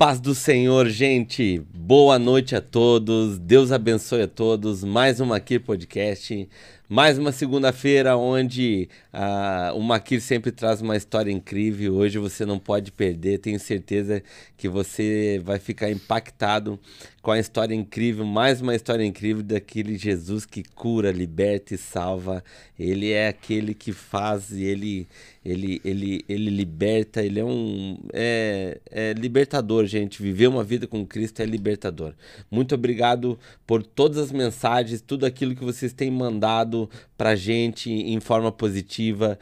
Paz do Senhor, gente. Boa noite a todos. Deus abençoe a todos. Mais uma aqui podcast. Mais uma segunda-feira onde o Makir sempre traz uma história incrível. Hoje você não pode perder. Tenho certeza que você vai ficar impactado com a história incrível. Mais uma história incrível daquele Jesus que cura, liberta e salva. Ele é aquele que faz e ele liberta. Ele é libertador, gente. Viver uma vida com Cristo é libertador. Muito obrigado por todas as mensagens, tudo aquilo que vocês têm mandado pra gente em forma positiva,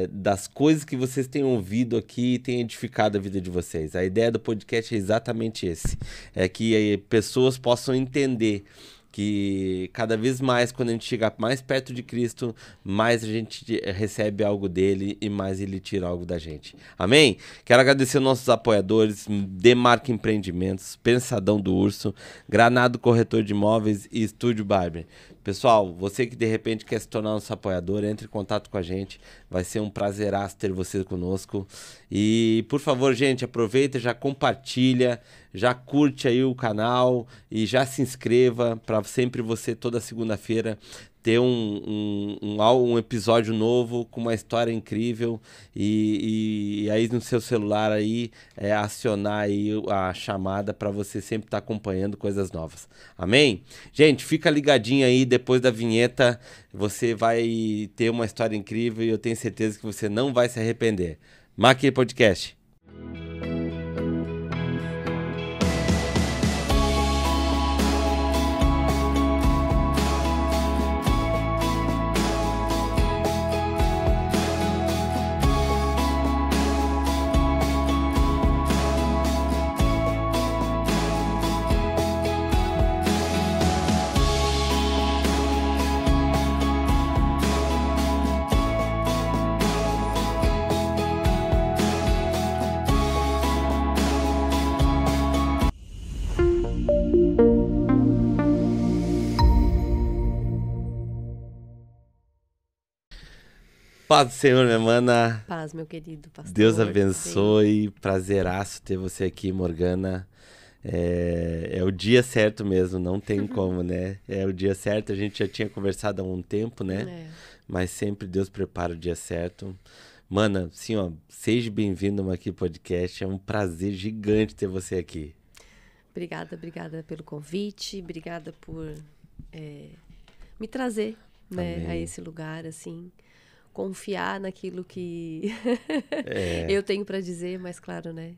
das coisas que vocês têm ouvido aqui e têm edificado a vida de vocês. A ideia do podcast é exatamente esse, é que pessoas possam entender que cada vez mais, quando a gente chegar mais perto de Cristo, mais a gente recebe algo dele e mais ele tira algo da gente. Amém? Quero agradecer aos nossos apoiadores, Demarca Empreendimentos, Pensadão do Urso, Granado Corretor de Imóveis e Estúdio Barber. Pessoal, você que de repente quer se tornar nosso apoiador, entre em contato com a gente. Vai ser um prazeraço ter você conosco. E, por favor, gente, aproveita, já compartilha, já curte aí o canal e já se inscreva para sempre você, toda segunda-feira, ter um episódio novo com uma história incrível e aí no seu celular aí acionar aí a chamada para você sempre estar acompanhando coisas novas. Amém? Gente, fica ligadinho aí, depois da vinheta você vai ter uma história incrível e eu tenho certeza que você não vai se arrepender. Makir Podcast. Paz do Senhor, minha mana. Paz, meu querido pastor. Deus abençoe. Prazeraço ter você aqui, Morgana. É o dia certo mesmo, não tem como, né? É o dia certo, a gente já tinha conversado há um tempo, né? Mas sempre Deus prepara o dia certo. Mana, assim, ó, seja bem-vindo ao Makir Podcast. É um prazer gigante ter você aqui. Obrigada pelo convite. Obrigada por me trazer, né, a esse lugar, assim. Confiar naquilo que eu tenho para dizer, mas claro, né,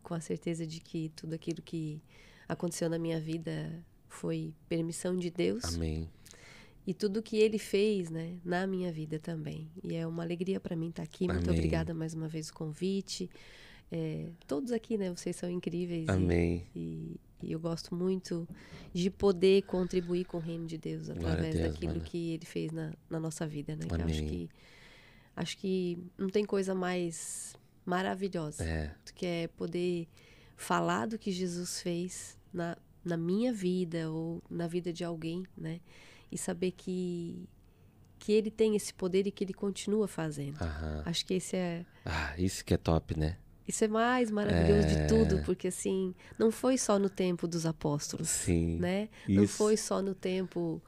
com a certeza de que tudo aquilo que aconteceu na minha vida foi permissão de Deus. Amém. E tudo que Ele fez, né, na minha vida também. E é uma alegria para mim estar aqui. Muito Amém. obrigada mais uma vez o convite. Todos aqui, né, vocês são incríveis. Amém. E eu gosto muito de poder contribuir com o reino de Deus através daquilo mana. Que Ele fez na nossa vida, né? Que acho que não tem coisa mais maravilhosa do que poder falar do que Jesus fez na minha vida ou na vida de alguém, né? E saber que Ele tem esse poder e que Ele continua fazendo. Acho que esse isso que é top, né? Isso é mais maravilhoso de tudo, porque assim, não foi só no tempo dos apóstolos, sim, né? Isso. Não foi só no tempo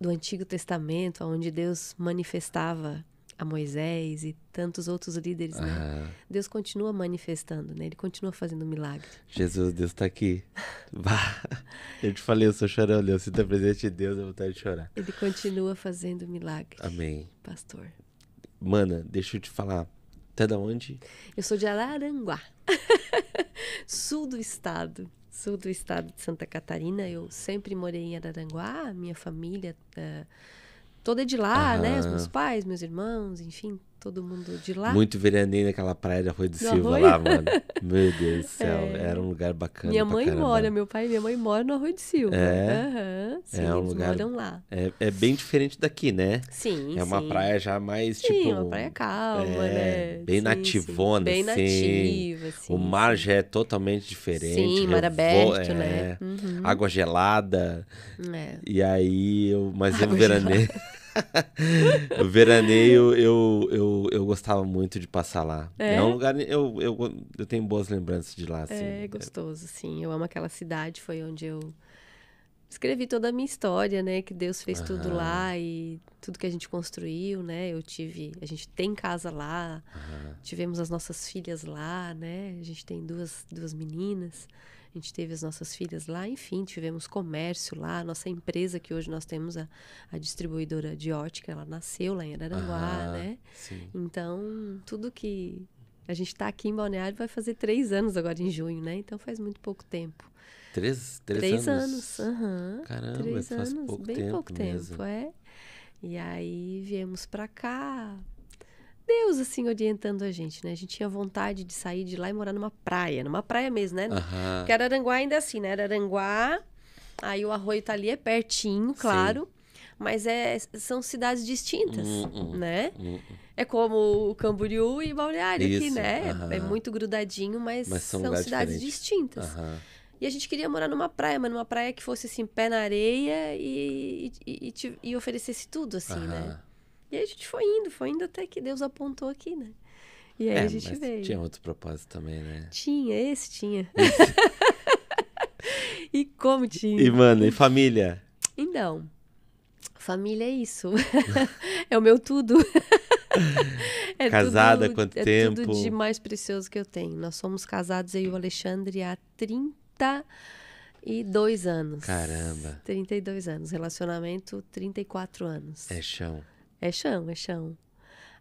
do Antigo Testamento, onde Deus manifestava a Moisés e tantos outros líderes, né? Deus continua manifestando, né? Ele continua fazendo milagre. Jesus, Deus tá aqui. Eu te falei, eu sou chorão, eu sinto a presença de Deus, eu vou vontade de chorar. Ele continua fazendo milagre. Amém. Pastor. Mana, deixa eu te falar. Até da onde? Eu sou de Araranguá, sul do estado de Santa Catarina. Eu sempre morei em Araranguá, minha família toda é de lá, né? Os meus pais, meus irmãos, enfim, todo mundo de lá. Muito veraneio naquela praia de Arroio do Silva lá, mano. Meu Deus do céu, era um lugar bacana. Minha mãe mora, meu pai e minha mãe moram no Arroio do Silva. Sim, um eles lugar, moram lá. É bem diferente daqui, né? Sim, É uma praia já mais, sim, uma praia calma, né? Bem nativona, bem assim. nativa, assim. O mar já é totalmente diferente. Sim, mar aberto, né? Água gelada. E aí, mas é um veraneio. O veraneio, eu gostava muito de passar lá. É? É um lugar, eu tenho boas lembranças de lá, assim. É gostoso, sim. Eu amo aquela cidade, foi onde eu escrevi toda a minha história, né? Que Deus fez tudo lá e tudo que a gente construiu, né? A gente tem casa lá, tivemos as nossas filhas lá, né? A gente tem duas meninas, a gente teve as nossas filhas lá, enfim, tivemos comércio lá. Nossa empresa, que hoje nós temos a distribuidora de ótica, ela nasceu lá em Araranguá, né? Sim. Então, tudo que... A gente está aqui em Balneário vai fazer 3 anos agora em junho, né? Então faz muito pouco tempo. 3 anos? Aham. Caramba, 3 faz anos, pouco bem tempo pouco mesmo. tempo, é. E aí viemos pra cá. Deus, assim, orientando a gente, né? A gente tinha vontade de sair de lá e morar numa praia mesmo, né? Porque Araranguá ainda é assim, né? Araranguá, aí o Arroio tá ali, é pertinho, claro. Mas são cidades distintas, né? É como o Camboriú e Balneário aqui, né? É muito grudadinho, mas são cidades distintas. E a gente queria morar numa praia, mas numa praia que fosse assim, pé na areia e oferecesse tudo, assim, né? E aí a gente foi indo até que Deus apontou aqui, né? E aí a gente mas veio. Tinha outro propósito também, né? Tinha. E como tinha. E, mano, e família? Então, família é isso. É o meu tudo. Casada há quanto tempo? É tudo de mais precioso que eu tenho. Nós somos casados, eu e o Alexandre, há 32 anos. Caramba. 32 anos. Relacionamento, 34 anos. É chão. É chão.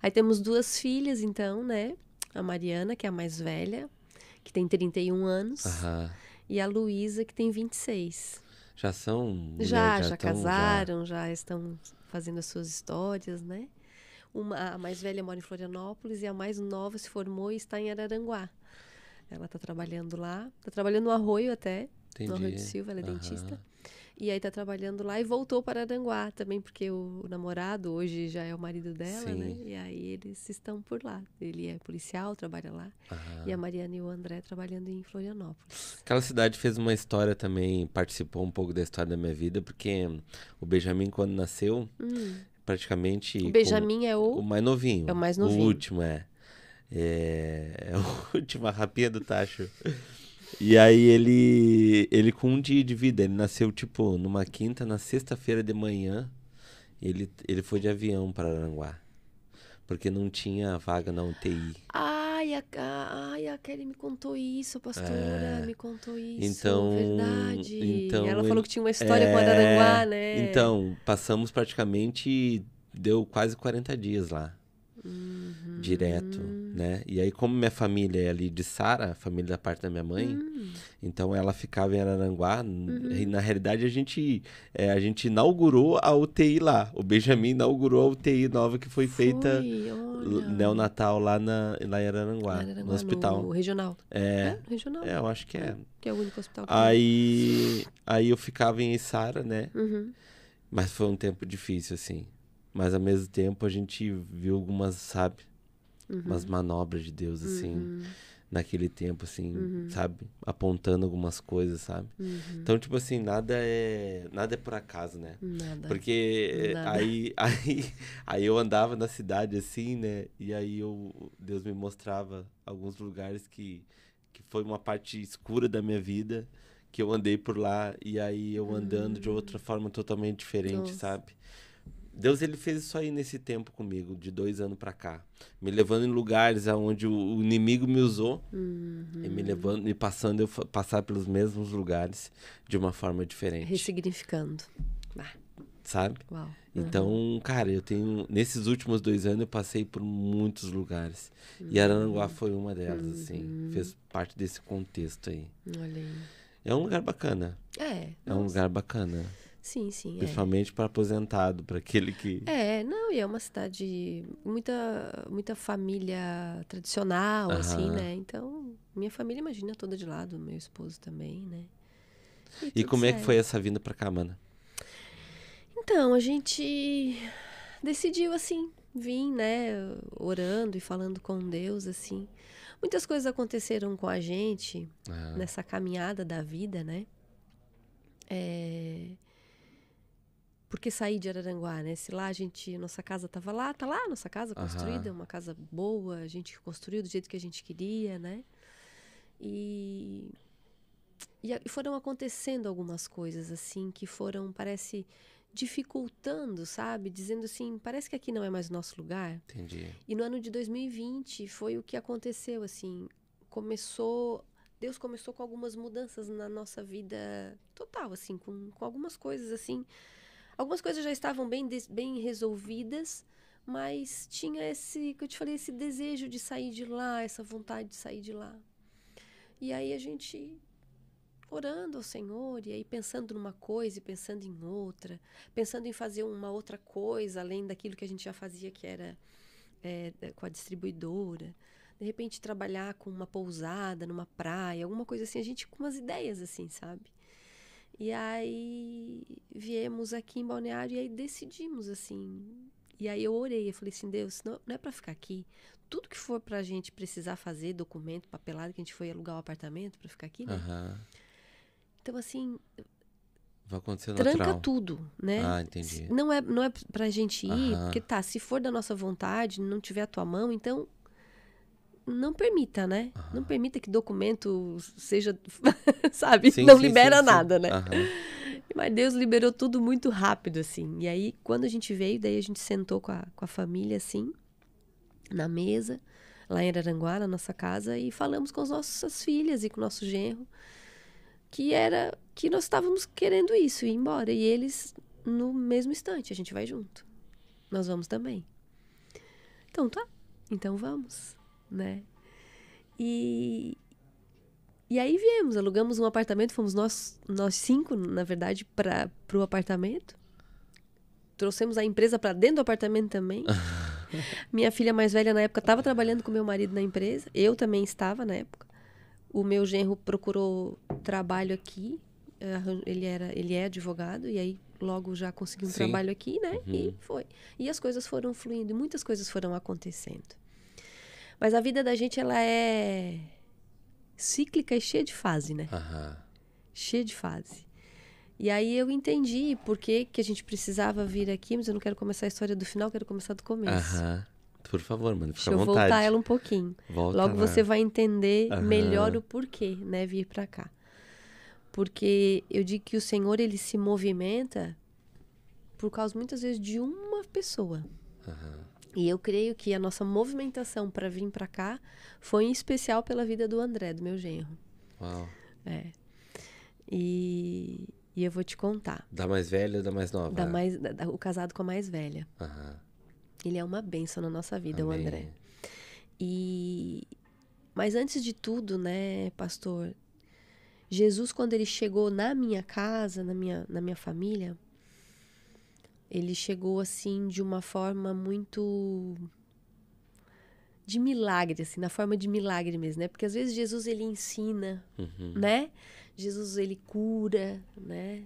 Aí temos 2 filhas, então, né? A Mariana, que é a mais velha, que tem 31 anos. E a Luísa, que tem 26. Já são mulheres, já casaram, já estão fazendo as suas histórias, né? A mais velha mora em Florianópolis e a mais nova se formou e está em Araranguá. Ela está trabalhando lá, está trabalhando no Arroio até, no Arroio do Silva, ela é dentista. E aí está trabalhando lá e voltou para Araranguá também, porque o namorado hoje já é o marido dela, né? E aí eles estão por lá. Ele é policial, trabalha lá. E a Mariana e o André trabalhando em Florianópolis. Aquela cidade fez uma história também, participou um pouco da história da minha vida, porque o Benjamin, quando nasceu, praticamente... O Benjamin é o mais novinho. É o mais novinho. O último, é a última rapinha do tacho. E aí ele com um dia de vida, ele nasceu tipo numa quinta, na sexta-feira de manhã, ele foi de avião para Aranguá, porque não tinha vaga na UTI. Ai, a Kelly me contou isso, a pastora me contou isso, então, verdade. Ela falou que tinha uma história com Araranguá, né? Então, passamos praticamente, deu quase 40 dias lá. Direto, né? E aí, como minha família é ali de Sara, a família da parte da minha mãe, então ela ficava em Araranguá. E na realidade, a gente inaugurou a UTI lá. O Benjamin inaugurou a UTI nova que foi feita neonatal lá em Araranguá, no hospital. No regional. No regional. Eu acho que é. Que é o único hospital que Aí eu ficava em Sara, né? Mas foi um tempo difícil, assim. Mas ao mesmo tempo a gente viu algumas, sabe? Umas manobras de Deus, assim, naquele tempo, assim, sabe? Apontando algumas coisas, sabe? Então, tipo assim, nada é por acaso, né? Nada. Porque Nada. aí eu andava na cidade, assim, né? E aí Deus me mostrava alguns lugares que foi uma parte escura da minha vida, que eu andei por lá, e aí eu andando de outra forma totalmente diferente, sabe? Deus, ele fez isso aí nesse tempo comigo, de 2 anos pra cá. Me levando em lugares onde o inimigo me usou. E me passando eu passar pelos mesmos lugares de uma forma diferente. Ressignificando. Sabe? Uau. Então, cara, nesses últimos 2 anos eu passei por muitos lugares. E Araranguá foi uma delas, assim. Fez parte desse contexto aí. Olha aí. É um lugar bacana. É um lugar bacana. Sim. Principalmente para aposentado, para aquele que... E é uma cidade, muita família tradicional, assim, né? Então, minha família, imagina, toda de lado, meu esposo também, né? E como é que foi essa vinda pra cá, mana? Então, a gente decidiu, assim, vir, né? Orando e falando com Deus, assim. Muitas coisas aconteceram com a gente nessa caminhada da vida, né? por que sair de Araranguá, né? Se lá nossa casa estava lá, tá lá, nossa casa construída, uma casa boa, a gente construiu do jeito que a gente queria, né? E foram acontecendo algumas coisas, assim, que foram, parece, dificultando, sabe? Dizendo assim, parece que aqui não é mais o nosso lugar. Entendi. E no ano de 2020 foi o que aconteceu, assim, Deus começou com algumas mudanças na nossa vida total, assim, com algumas coisas, assim. Algumas coisas já estavam bem resolvidas, mas tinha esse, que eu te falei, esse desejo de sair de lá, essa vontade de sair de lá. E aí a gente orando ao Senhor, e aí pensando numa coisa e pensando em outra, pensando em fazer uma outra coisa, além daquilo que a gente já fazia, que era com a distribuidora. De repente trabalhar com uma pousada numa praia, alguma coisa assim, a gente com umas ideias assim, sabe? E aí viemos aqui em Balneário e aí decidimos assim. E aí eu orei, eu falei assim, Deus, não é para ficar aqui. Tudo que for pra gente precisar fazer, documento, papelada, que a gente foi alugar um apartamento para ficar aqui, né? Então assim, vai acontecer tranca natural. Tudo, né? Ah, entendi. Não é pra gente ir, porque se for da nossa vontade, não tiver a tua mão, então não permita, né? Não permita que documento seja, sabe? Não libera nada, né? Mas Deus liberou tudo muito rápido, assim. E aí, quando a gente veio, daí a gente sentou com a família, assim, na mesa, lá em Araranguá, na nossa casa, e falamos com as nossas filhas e com o nosso genro, que nós estávamos querendo isso, ir embora. E eles, no mesmo instante, a gente vai junto. Nós vamos também. Então tá, então vamos, né? E aí viemos, alugamos um apartamento, fomos nós 5, na verdade, para o apartamento. Trouxemos a empresa para dentro do apartamento também. Minha filha mais velha, na época, estava trabalhando com meu marido na empresa. Eu também estava, na época. O meu genro procurou trabalho aqui. Ele é advogado, e aí logo já conseguiu um trabalho aqui, né? E foi. E as coisas foram fluindo, e muitas coisas foram acontecendo. Mas a vida da gente, ela é cíclica e cheia de fase, né? Cheia de fase. E aí eu entendi por que a gente precisava vir aqui, mas eu não quero começar a história do final, quero começar do começo. Por favor, mano, fica à vontade. Deixa eu voltar ela um pouquinho. Volta logo lá. Você vai entender melhor o porquê, né, vir pra cá. Porque eu digo que o Senhor, ele se movimenta por causa, muitas vezes, de uma pessoa. E eu creio que a nossa movimentação para vir para cá foi em especial pela vida do André, do meu genro. Uau. E eu vou te contar. Da mais velha ou da mais nova? O casado com a mais velha. Ele é uma bênção na nossa vida, Amém. O André. Mas antes de tudo, né, pastor, Jesus, quando ele chegou na minha casa, na minha família, ele chegou, assim, de uma forma muito de milagre, assim, na forma de milagre mesmo, né? Porque às vezes Jesus, ele ensina, né? Jesus, ele cura, né?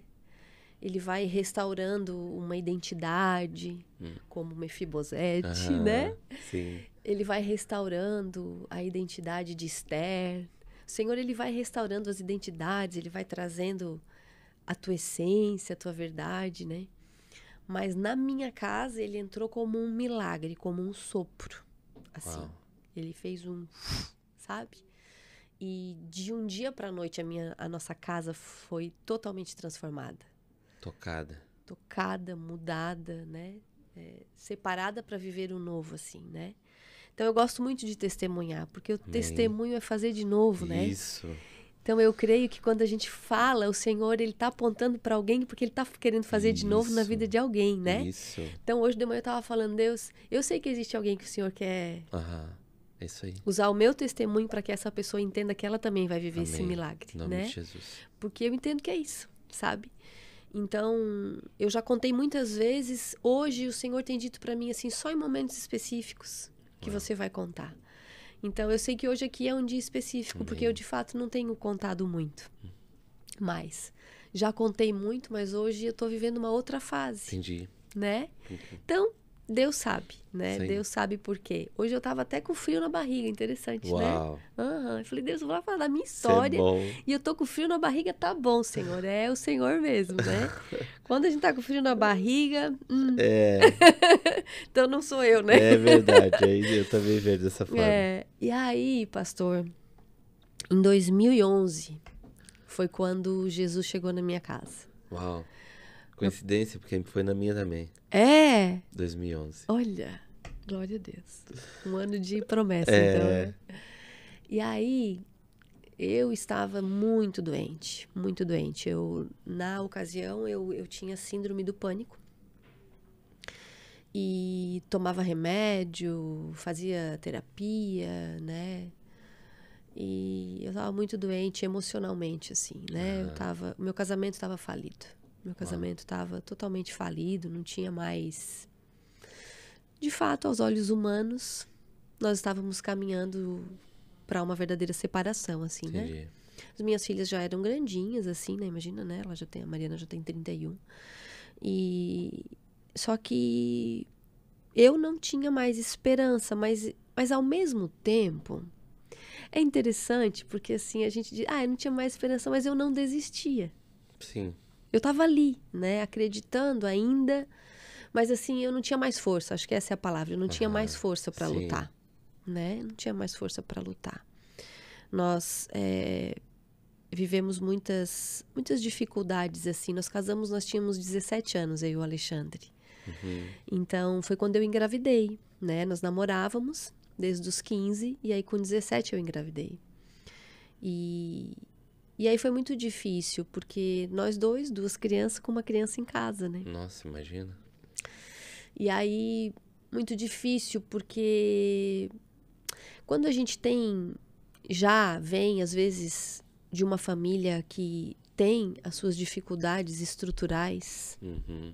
Ele vai restaurando uma identidade, como Mefibosete, né? Sim. Ele vai restaurando a identidade de Esther. O Senhor, ele vai restaurando as identidades, ele vai trazendo a tua essência, a tua verdade, né? Mas na minha casa, ele entrou como um milagre, como um sopro, assim. Uau. Ele fez sabe? E de um dia para a noite, a nossa casa foi totalmente transformada. Tocada, mudada, né? Separada para viver o novo, assim, né? Então, eu gosto muito de testemunhar, porque o testemunho é fazer de novo, né? Isso. Então, eu creio que quando a gente fala, o Senhor, ele está apontando para alguém, porque ele está querendo fazer de novo na vida de alguém, né? Isso. Então, hoje de manhã eu estava falando, Deus, eu sei que existe alguém que o Senhor quer é isso aí. Usar o meu testemunho para que essa pessoa entenda que ela também vai viver esse milagre, em nome né? de Jesus. Porque eu entendo que é isso, sabe? Então, eu já contei muitas vezes, hoje o Senhor tem dito para mim assim, só em momentos específicos que você vai contar. Então, eu sei que hoje aqui é um dia específico, porque eu, de fato, não tenho contado muito. Mas, já contei muito, mas hoje eu estou vivendo uma outra fase. Entendi. Né? Então, Deus sabe, né? Sim. Deus sabe por quê. Hoje eu tava até com frio na barriga, interessante, Uau. né? Eu falei, Deus, eu vou lá falar da minha Isso é história. bom. E eu tô com frio na barriga, tá bom, Senhor. É o Senhor mesmo, né? Quando a gente tá com frio na barriga, É, então não sou eu, né? é verdade. Aí eu também vejo dessa forma. E aí, pastor, em 2011 foi quando Jesus chegou na minha casa. Uau. Coincidência, porque foi na minha também. 2011. Olha, glória a Deus. Um ano de promessa, É. então, né? E aí, eu estava muito doente, muito doente. Na ocasião, eu tinha síndrome do pânico. E tomava remédio, fazia terapia, né? E eu estava muito doente emocionalmente, assim, né? Meu casamento estava falido. Meu casamento estava totalmente falido, não tinha mais... De fato, aos olhos humanos, nós estávamos caminhando para uma verdadeira separação, assim, Entendi. né? As minhas filhas já eram grandinhas, assim, né? Imagina, né? A Mariana já tem 31. Só que eu não tinha mais esperança, mas ao mesmo tempo... É interessante, porque assim, a gente diz, eu não tinha mais esperança, mas eu não desistia. Sim. Eu estava ali, né? Acreditando ainda, mas assim, eu não tinha mais força. Acho que essa é a palavra. Eu não tinha mais força para lutar, né? Não tinha mais força para lutar. Nós vivemos muitas dificuldades, assim. Nós casamos, nós tínhamos 17 anos, eu e o Alexandre. Então, foi quando eu engravidei, né? Nós namorávamos desde os 15, e aí com 17 eu engravidei. E aí foi muito difícil, porque nós duas crianças com uma criança em casa, né? Nossa, imagina. E aí, muito difícil, porque quando a gente vem, às vezes, de uma família que tem as suas dificuldades estruturais,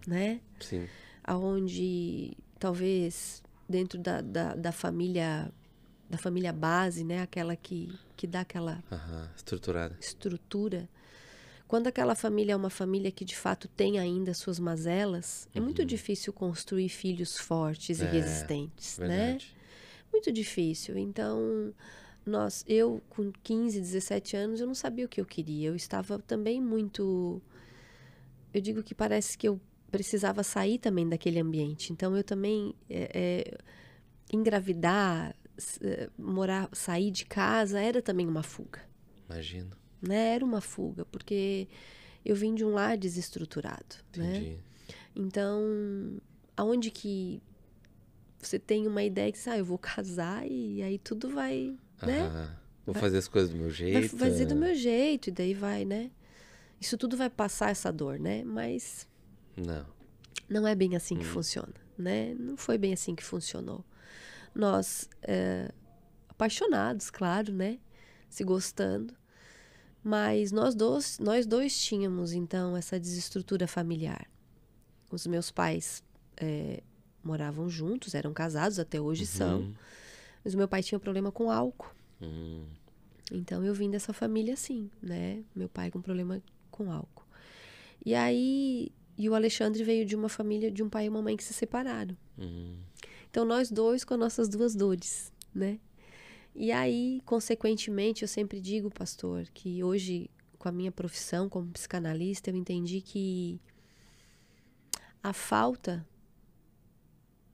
né? Sim. Onde, talvez, dentro da família base, né? Aquela que dá aquela Estruturada. estrutura. Quando aquela família é uma família que, de fato, tem ainda suas mazelas, é muito difícil construir filhos fortes e resistentes, verdade. né? Muito difícil. Então, eu com 15, 17 anos, eu não sabia o que eu queria. Eu estava também muito... Eu digo que parece que eu precisava sair também daquele ambiente. Então, eu também... engravidar, sair de casa, era também uma fuga. Imagino. Né? Era uma fuga, porque eu vim de um lar desestruturado. Entendi. Né? Então, aonde que você tem uma ideia que eu vou casar e aí tudo vai, né? Vou fazer as coisas do meu jeito. Vai fazer do meu jeito, e daí vai, né? Isso tudo vai passar essa dor, né? Mas não é bem assim que funciona, né? Não foi bem assim que funcionou. Nós, apaixonados, claro, né? Se gostando. Mas nós dois tínhamos, então, essa desestrutura familiar. Os meus pais moravam juntos, eram casados, até hoje são. Mas o meu pai tinha problema com álcool. Então, eu vim dessa família assim, né? Meu pai com problema com álcool. E aí, o Alexandre veio de uma família de um pai e uma mãe que se separaram. Então, nós dois com as nossas duas dores, né? E aí, consequentemente, eu sempre digo, pastor, que hoje, com a minha profissão como psicanalista, eu entendi que a falta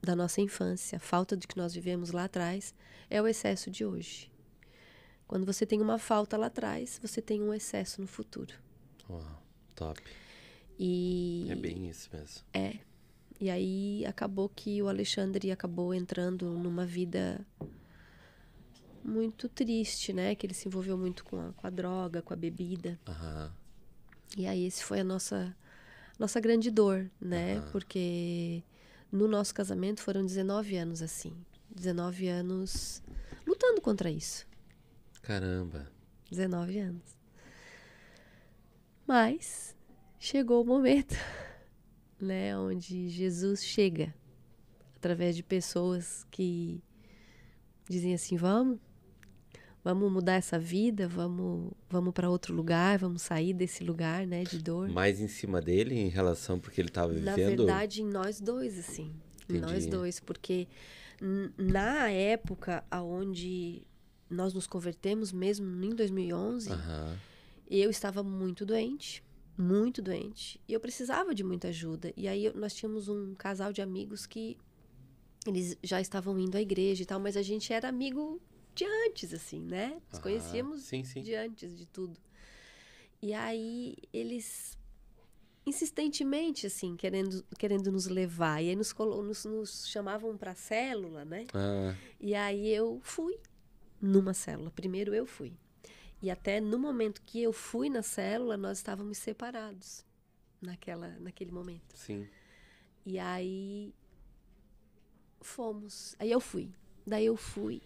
da nossa infância, a falta de que nós vivemos lá atrás, é o excesso de hoje. Quando você tem uma falta lá atrás, você tem um excesso no futuro. Uau, top. É bem isso mesmo. E aí, acabou que o Alexandre acabou entrando numa vida... muito triste, né? Que ele se envolveu muito com a droga, com a bebida. E aí, esse foi a nossa grande dor, né? Porque no nosso casamento foram 19 anos assim. 19 anos lutando contra isso. Caramba. 19 anos. Mas chegou o momento, né? Onde Jesus chega através de pessoas que dizem assim, vamos mudar essa vida, vamos para outro lugar, vamos sair desse lugar, né, de dor. Mais em cima dele, em relação porque ele estava vivendo? Na verdade, em nós dois, assim. Entendi. Nós dois, porque na época onde nós nos convertemos, mesmo em 2011, eu estava muito doente, e eu precisava de muita ajuda. E aí nós tínhamos um casal de amigos que eles já estavam indo à igreja e tal, mas a gente era amigo de antes, assim, né? Nos conhecíamos de antes de tudo. E aí eles insistentemente, assim, querendo nos levar. E aí nos chamavam para célula, né? E aí eu fui numa célula. Primeiro eu fui. E até no momento que eu fui na célula, nós estávamos separados. Naquele momento. Sim. E aí fomos. Aí eu fui. Daí eu fui.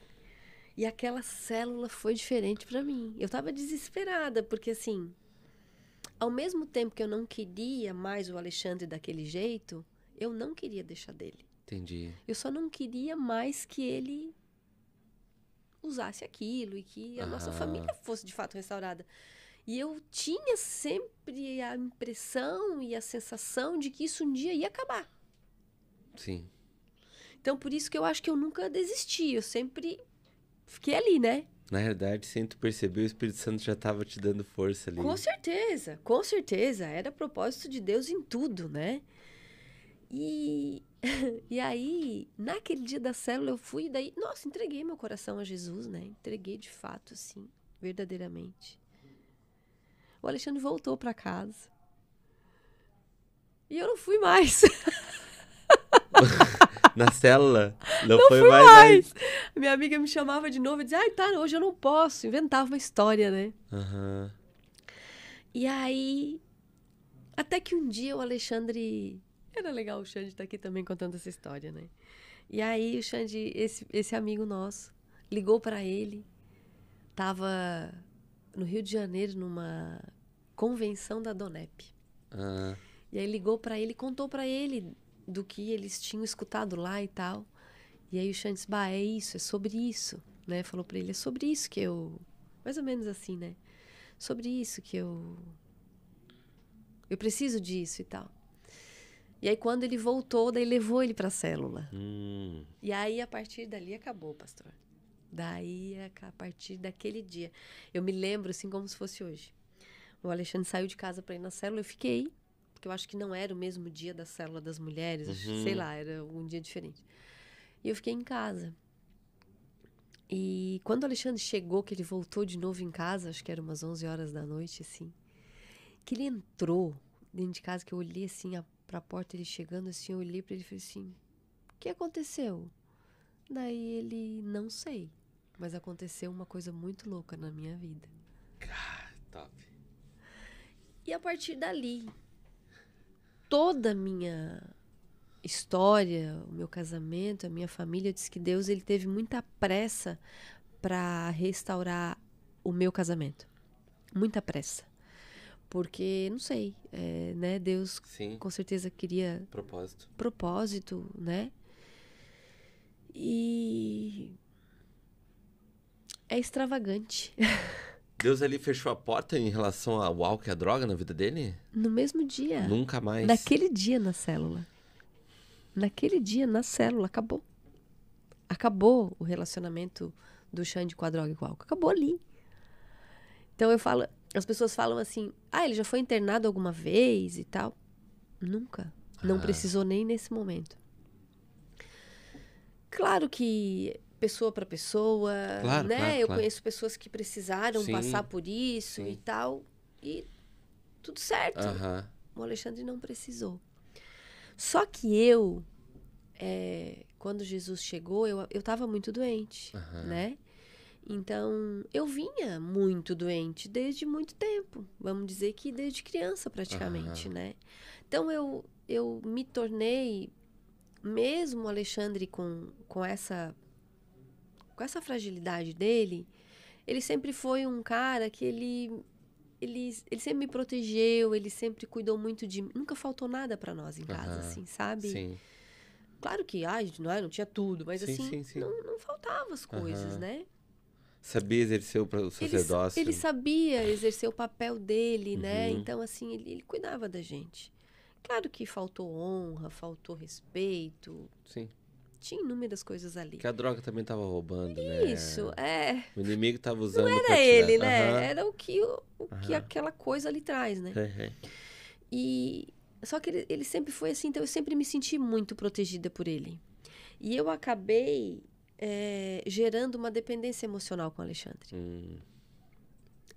E aquela célula foi diferente para mim. Eu estava desesperada, porque assim, ao mesmo tempo que eu não queria mais o Alexandre daquele jeito, eu não queria deixar dele. Entendi. Eu só não queria mais que ele usasse aquilo e que a nossa família fosse de fato restaurada. E eu tinha sempre a impressão e a sensação de que isso um dia ia acabar. Sim. Então, por isso que eu acho que eu nunca desisti. Eu sempre fiquei ali, né? Na verdade, sem tu perceber, o Espírito Santo já estava te dando força ali. Com certeza, com certeza. Era propósito de Deus em tudo, né? E aí, naquele dia da célula, eu fui, daí, nossa, entreguei meu coração a Jesus, né? Entreguei de fato, assim, verdadeiramente. O Alexandre voltou para casa. E eu não fui mais. Na célula? Não fui foi mais. Minha amiga me chamava de novo e dizia, tá, hoje eu não posso. Inventava uma história, né? E aí, até que um dia o Alexandre... Era legal o Xande estar aqui também contando essa história, né? E aí o Xande, esse amigo nosso, ligou para ele. Tava no Rio de Janeiro, numa convenção da Donep. E aí ligou para ele e contou para ele do que eles tinham escutado lá e tal. E aí o Xande disse, é isso, é sobre isso, né? Falou para ele, é sobre isso que eu... Mais ou menos assim, né? Sobre isso que eu preciso disso e tal. E aí quando ele voltou, daí levou ele para a célula. E aí a partir dali acabou, pastor. Daí a partir daquele dia. Eu me lembro assim como se fosse hoje. O Alexandre saiu de casa para ir na célula, eu fiquei, porque eu acho que não era o mesmo dia da célula das mulheres, sei lá, era um dia diferente. E eu fiquei em casa. E quando o Alexandre chegou, que ele voltou de novo em casa, acho que era umas 11 horas da noite, assim, que ele entrou dentro de casa, que eu olhei assim pra porta, ele chegando assim, eu olhei pra ele e falei assim, o que aconteceu? Daí ele, não sei, mas aconteceu uma coisa muito louca na minha vida. Top. E a partir dali, toda a minha história, o meu casamento, a minha família, diz que Deus ele teve muita pressa para restaurar o meu casamento. Muita pressa. Porque, não sei, né? Deus com certeza queria... Propósito, né? E... é extravagante. Deus ali fechou a porta em relação ao álcool e à droga na vida dele? No mesmo dia. Nunca mais? Naquele dia na célula. Naquele dia na célula, acabou. Acabou o relacionamento do Xande com a droga e com o álcool. Acabou ali. Então eu falo... As pessoas falam assim, ele já foi internado alguma vez e tal. Nunca. Não precisou nem nesse momento. Claro que pessoa para pessoa, né? Eu conheço pessoas que precisaram passar por isso e tal. E tudo certo. O Alexandre não precisou. Só que quando Jesus chegou, eu estava muito doente, né? Então, eu vinha muito doente desde muito tempo. Vamos dizer que desde criança, praticamente, né? Então, eu me tornei, mesmo o Alexandre com essa fragilidade dele, ele sempre foi um cara que ele sempre me protegeu, ele sempre cuidou muito de mim. Nunca faltou nada para nós em casa, assim, sabe? Sim. Claro que não tinha tudo, mas sim. Não faltavam as coisas, né? Sabia exercer o sacerdócio. Ele sabia exercer o papel dele, né? Então, assim, ele cuidava da gente. Claro que faltou honra, faltou respeito. Sim. Tinha inúmeras coisas ali. Que a droga também tava roubando, né? Isso, é. O inimigo tava Não usando era pra tirar. ele, né? Aham. Era o que aquela coisa ali traz, né? E só que ele sempre foi assim, então eu sempre me senti muito protegida por ele. E eu acabei gerando uma dependência emocional com o Alexandre.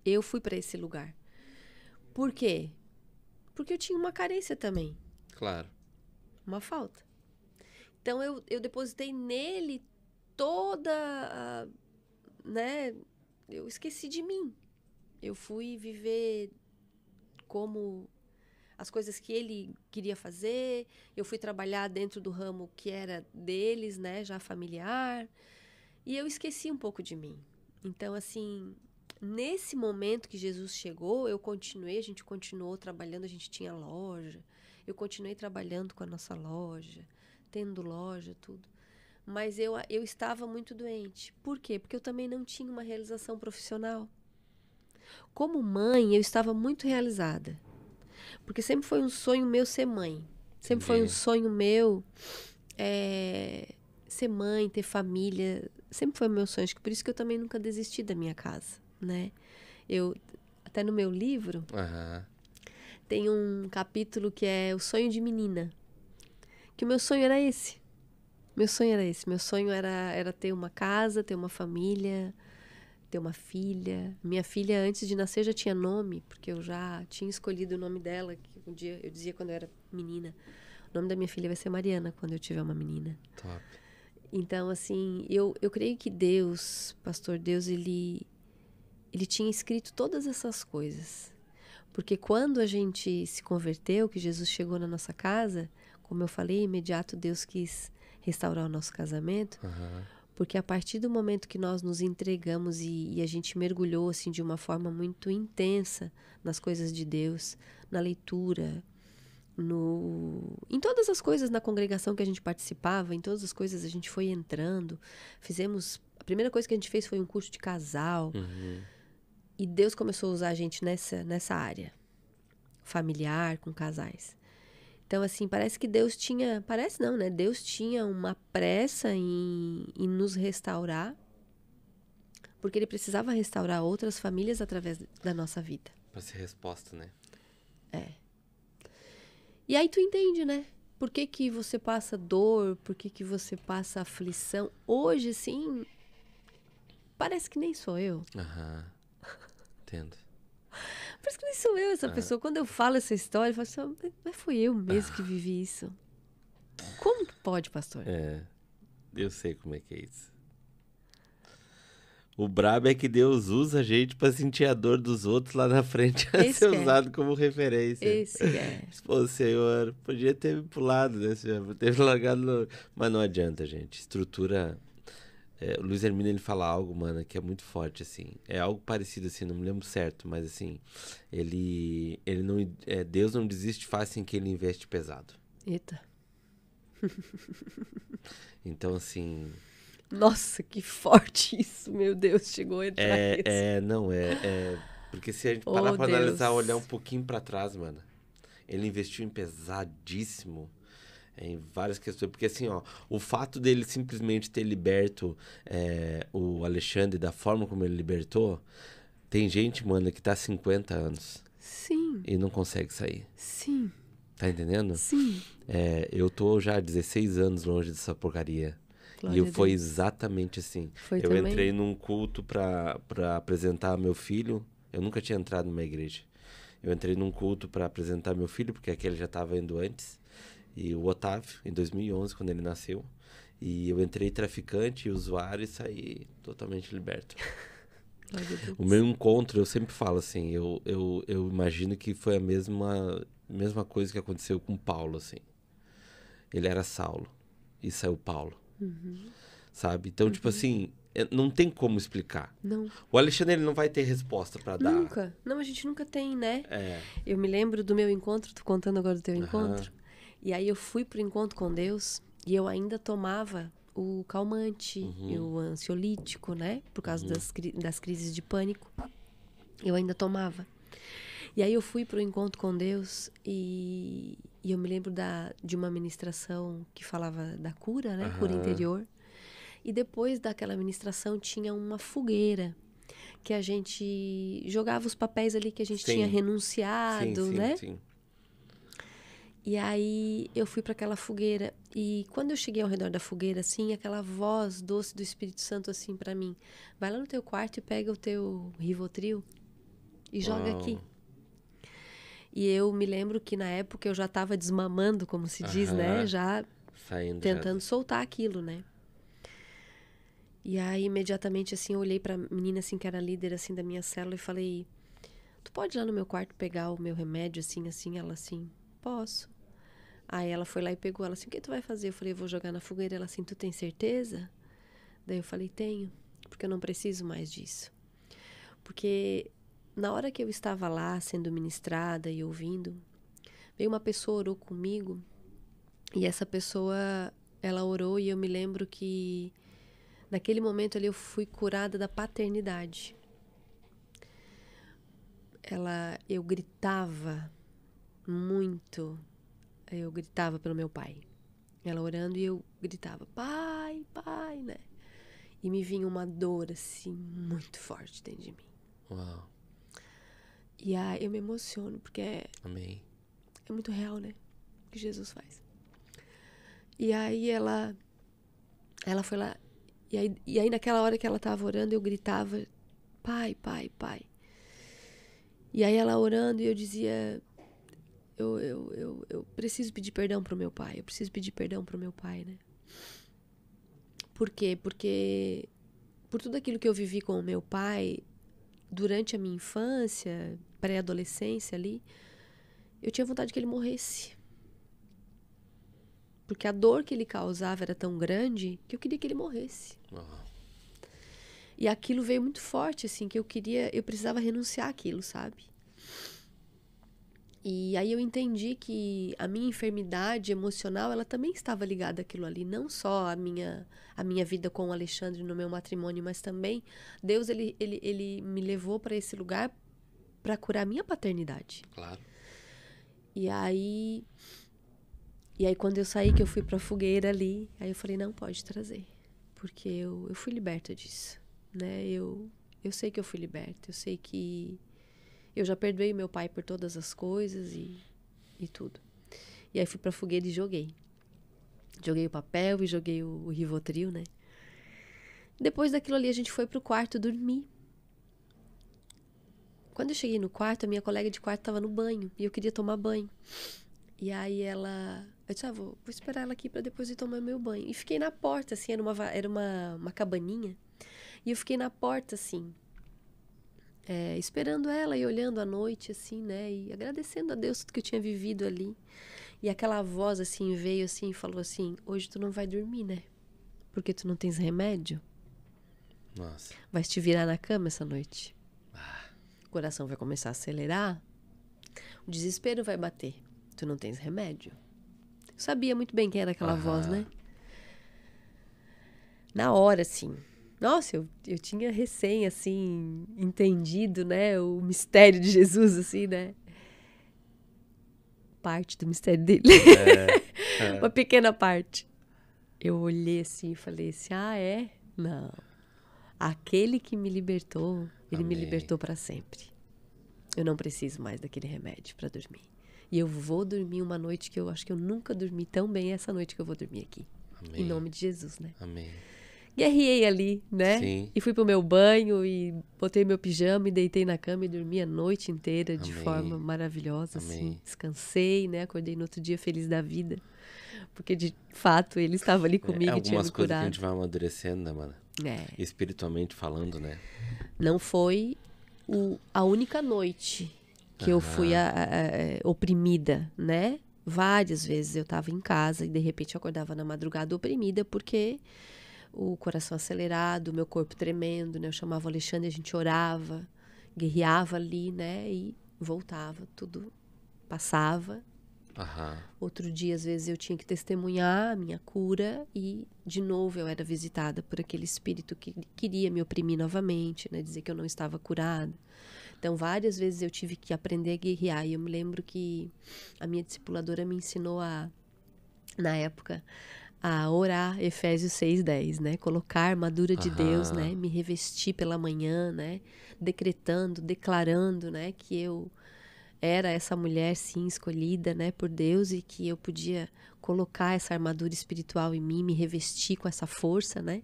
Eu fui para esse lugar. Por quê? Porque eu tinha uma carência também. Claro. Uma falta. Então eu depositei nele toda a, né? Eu esqueci de mim. Eu fui viver como as coisas que ele queria fazer. Eu fui trabalhar dentro do ramo que era deles, né? Já familiar. E eu esqueci um pouco de mim. Então, assim, nesse momento que Jesus chegou, a gente continuou trabalhando, a gente tinha loja. Eu continuei trabalhando com a nossa loja, tendo loja, tudo. Mas eu estava muito doente. Por quê? Porque eu também não tinha uma realização profissional. Como mãe, eu estava muito realizada. Porque sempre foi um sonho meu ser mãe. Sempre foi um sonho meu ser mãe, ter família. Sempre foi meu sonho. Acho que por isso que eu também nunca desisti da minha casa, né? Até no meu livro, tem um capítulo que é o sonho de menina. Que o meu sonho era esse. Meu sonho era esse. Meu sonho era ter uma casa, ter uma família, ter uma filha. Minha filha, antes de nascer, já tinha nome, porque eu já tinha escolhido o nome dela. Que um dia eu dizia quando eu era menina. O nome da minha filha vai ser Mariana, quando eu tiver uma menina. Top. Então, assim, eu creio que Deus, Pastor Deus, ele tinha escrito todas essas coisas. Porque quando a gente se converteu, que Jesus chegou na nossa casa, como eu falei, imediato Deus quis restaurar o nosso casamento, porque a partir do momento que nós nos entregamos e a gente mergulhou assim de uma forma muito intensa nas coisas de Deus, na leitura, em todas as coisas na congregação que a gente participava, em todas as coisas a gente foi entrando, a primeira coisa que a gente fez foi um curso de casal, e Deus começou a usar a gente nessa área familiar, com casais. Então, assim, parece que Deus tinha... Parece não, né? Deus tinha uma pressa em nos restaurar, porque Ele precisava restaurar outras famílias através da nossa vida. Pra ser resposta, né? E aí tu entende, né? Por que que você passa dor? Por que que você passa aflição? Hoje, sim, parece que nem sou eu. Entendo. Parece que nem sou eu essa pessoa. Quando eu falo essa história, eu falo assim, mas foi eu mesmo que vivi isso. Como que pode, pastor? Eu sei como é que é isso. O brabo é que Deus usa a gente pra sentir a dor dos outros lá na frente a ser usado como referência. Esse que é. Pô, Senhor, podia ter me pulado, né, Senhor? Ter largado. Mas não adianta, gente. Estrutura... o Luiz Hermino, ele fala algo, mano, que é muito forte, assim. É algo parecido, assim, não me lembro certo, mas, assim, ele não... Deus não desiste fácil em que ele investe pesado. Eita. Então, assim... Nossa, que forte isso, meu Deus, chegou a entrar isso. Porque se a gente parar pra analisar, olhar um pouquinho pra trás, mano, ele investiu em pesadíssimo em várias questões. Porque assim, ó, o fato dele simplesmente ter liberto o Alexandre da forma como ele libertou, tem gente, mano, que tá há 50 anos. Sim. E não consegue sair. Sim. Tá entendendo? Sim. Eu tô já há 16 anos longe dessa porcaria. Glória E foi exatamente assim. Foi eu também? entrei num culto pra apresentar meu filho. Eu nunca tinha entrado numa igreja. Eu entrei num culto pra apresentar meu filho, porque aquele já tava indo antes. E o Otávio, em 2011, quando ele nasceu. E eu entrei traficante e usuário e saí totalmente liberto. O meu encontro, eu sempre falo assim, eu imagino que foi a mesma coisa que aconteceu com Paulo, assim. Ele era Saulo e saiu Paulo. Sabe? Então, tipo assim, não tem como explicar. Não. O Alexandre, ele não vai ter resposta pra dar. Nunca. Não, a gente nunca tem, né? Eu me lembro do meu encontro, tô contando agora do teu encontro. E aí eu fui pro encontro com Deus e eu ainda tomava o calmante e o ansiolítico, né? Por causa das crises de pânico. Eu ainda tomava. E aí eu fui para o encontro com Deus e eu me lembro de uma ministração que falava da cura, né? Cura interior. E depois daquela ministração tinha uma fogueira que a gente jogava os papéis ali que a gente tinha renunciado, né? Sim. E aí eu fui para aquela fogueira e quando eu cheguei ao redor da fogueira, assim, aquela voz doce do Espírito Santo assim para mim, vai lá no teu quarto e pega o teu Rivotril e joga aqui. E eu me lembro que na época eu já estava desmamando, como se diz, né? Já tentando soltar aquilo, né? E aí, imediatamente, assim, eu olhei pra menina, assim, que era líder, assim, da minha célula e falei, tu pode ir lá no meu quarto pegar o meu remédio, assim, assim? Ela, assim, posso. Aí ela foi lá e pegou, ela assim, o que tu vai fazer? Eu falei, eu vou jogar na fogueira. Ela assim, tu tem certeza? Daí eu falei, tenho, porque eu não preciso mais disso. Porque na hora que eu estava lá, sendo ministrada e ouvindo, veio uma pessoa, orou comigo, e essa pessoa, ela orou e eu me lembro que naquele momento ali eu fui curada da paternidade. Eu gritava muito, eu gritava pelo meu pai. Ela orando e eu gritava, pai, pai, né? E me vinha uma dor, assim, muito forte dentro de mim. Uau. E aí eu me emociono, porque Amém. É muito real, né? O que Jesus faz. E aí ela foi lá. E aí naquela hora que ela estava orando, eu gritava, pai, pai, pai. E aí ela orando e eu dizia, eu preciso pedir perdão pro meu pai. Eu preciso pedir perdão pro meu pai, né? Por quê? Porque por tudo aquilo que eu vivi com o meu pai durante a minha infância, pré-adolescência ali, eu tinha vontade que ele morresse. Porque a dor que ele causava era tão grande que eu queria que ele morresse. Uhum. E aquilo veio muito forte, assim, que eu precisava renunciar àquilo, sabe? E aí eu entendi que a minha enfermidade emocional, ela também estava ligada àquilo ali. Não só a minha vida com o Alexandre no meu matrimônio, mas também Deus, ele me levou para esse lugar para curar a minha paternidade. Claro. E aí quando eu saí, que eu fui pra fogueira ali, aí eu falei, não, pode trazer. Porque eu fui liberta disso, né? Eu sei que eu fui liberta, eu sei que eu já perdoei meu pai por todas as coisas e tudo. E aí fui pra fogueira e joguei. Joguei o papel e joguei o Rivotril, né? Depois daquilo ali, a gente foi pro quarto dormir. Quando eu cheguei no quarto, a minha colega de quarto tava no banho e eu queria tomar banho. E aí eu disse, vou esperar ela aqui para depois ir tomar meu banho. E fiquei na porta, assim, era uma cabaninha. E eu fiquei na porta, assim, esperando ela e olhando a noite, assim, né? E agradecendo a Deus tudo que eu tinha vivido ali. E aquela voz, assim, veio assim e falou assim, hoje tu não vai dormir, né? Porque tu não tens remédio. Nossa. Vai te virar na cama essa noite. O coração vai começar a acelerar. O desespero vai bater. Tu não tens remédio. Eu sabia muito bem quem era aquela voz, né? Na hora, assim. Nossa, eu tinha recém, assim, entendido, né? O mistério de Jesus, assim, né? Parte do mistério dele. Uma pequena parte. Eu olhei assim e falei assim, é? Não. Aquele que me libertou, ele me libertou para sempre. Eu não preciso mais daquele remédio para dormir. E eu vou dormir uma noite que eu acho que eu nunca dormi tão bem essa noite que eu vou dormir aqui. Amém. Em nome de Jesus, né? Amém. Guerriei ali, né? Sim. E fui pro meu banho e botei meu pijama e deitei na cama e dormi a noite inteira. Amém. De forma maravilhosa, Amém. Assim. Descansei, né? Acordei no outro dia feliz da vida. Porque, de fato, ele estava ali comigo e tinha me curado. Algumas coisas que a gente vai amadurecendo, né, mano? Espiritualmente falando, né? Não foi a única noite que eu fui oprimida, né? Várias vezes eu estava em casa e de repente eu acordava na madrugada oprimida porque o coração acelerado, o meu corpo tremendo, né? Eu chamava o Alexandre, a gente orava, guerreava ali, né? E voltava, tudo passava. Outro dia, às vezes, eu tinha que testemunhar a minha cura e, de novo, eu era visitada por aquele espírito que queria me oprimir novamente, né? Dizer que eu não estava curada. Então, várias vezes eu tive que aprender a guerrear. E eu me lembro que a minha discipuladora me ensinou na época, a orar Efésios 6:10, né? Colocar a armadura de Deus, Aham. né? Me revestir pela manhã, né? Decretando, declarando, né? Que eu era essa mulher, sim, escolhida, né? Por Deus e que eu podia colocar essa armadura espiritual em mim, me revestir com essa força, né?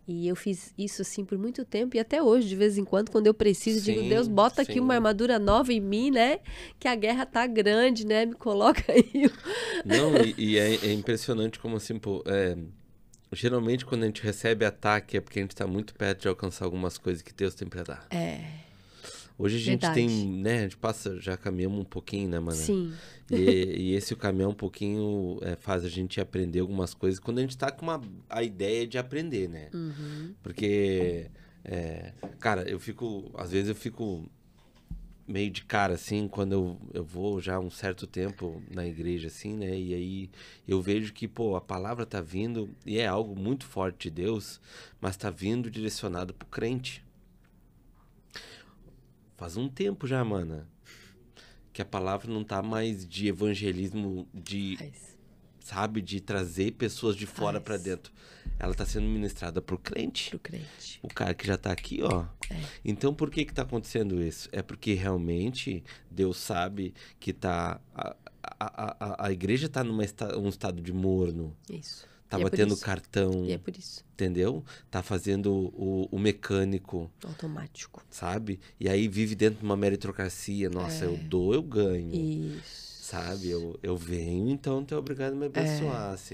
E eu fiz isso, assim, por muito tempo. E até hoje, de vez em quando, quando eu preciso, eu digo, Deus, Sim, bota aqui uma sim. armadura nova em mim, né? Que a guerra tá grande, né? Me coloca aí. Não, e é impressionante como assim, pô, geralmente quando a gente recebe ataque é porque a gente tá muito perto de alcançar algumas coisas que Deus tem pra dar. É, Hoje a gente tem, verdade. né, a gente passa, já caminhamos um pouquinho, né, mano? Sim. E esse caminhar um pouquinho faz a gente aprender algumas coisas quando a gente tá com a ideia de aprender, né? Uhum. Porque, cara, às vezes eu fico meio de cara, assim, quando eu vou já há um certo tempo na igreja, assim, né? E aí eu vejo que, pô, a palavra tá vindo e é algo muito forte de Deus, mas tá vindo direcionado pro crente. Faz um tempo já, mana, que a palavra não tá mais de evangelismo, Faz. sabe, de trazer pessoas de fora pra Faz. dentro. Ela tá sendo ministrada pro crente. Pro crente. O cara que já tá aqui, ó. É. Então, por que que tá acontecendo isso? É porque realmente Deus sabe que tá... A igreja tá um estado de morno. Isso. Tá E é por batendo isso. cartão, E é por isso. entendeu? Tá fazendo o mecânico, Automático. sabe? E aí vive dentro de uma meritocracia. Nossa, eu dou, eu ganho. Isso. Sabe, eu venho, então tu é obrigado a me abençoar, assim,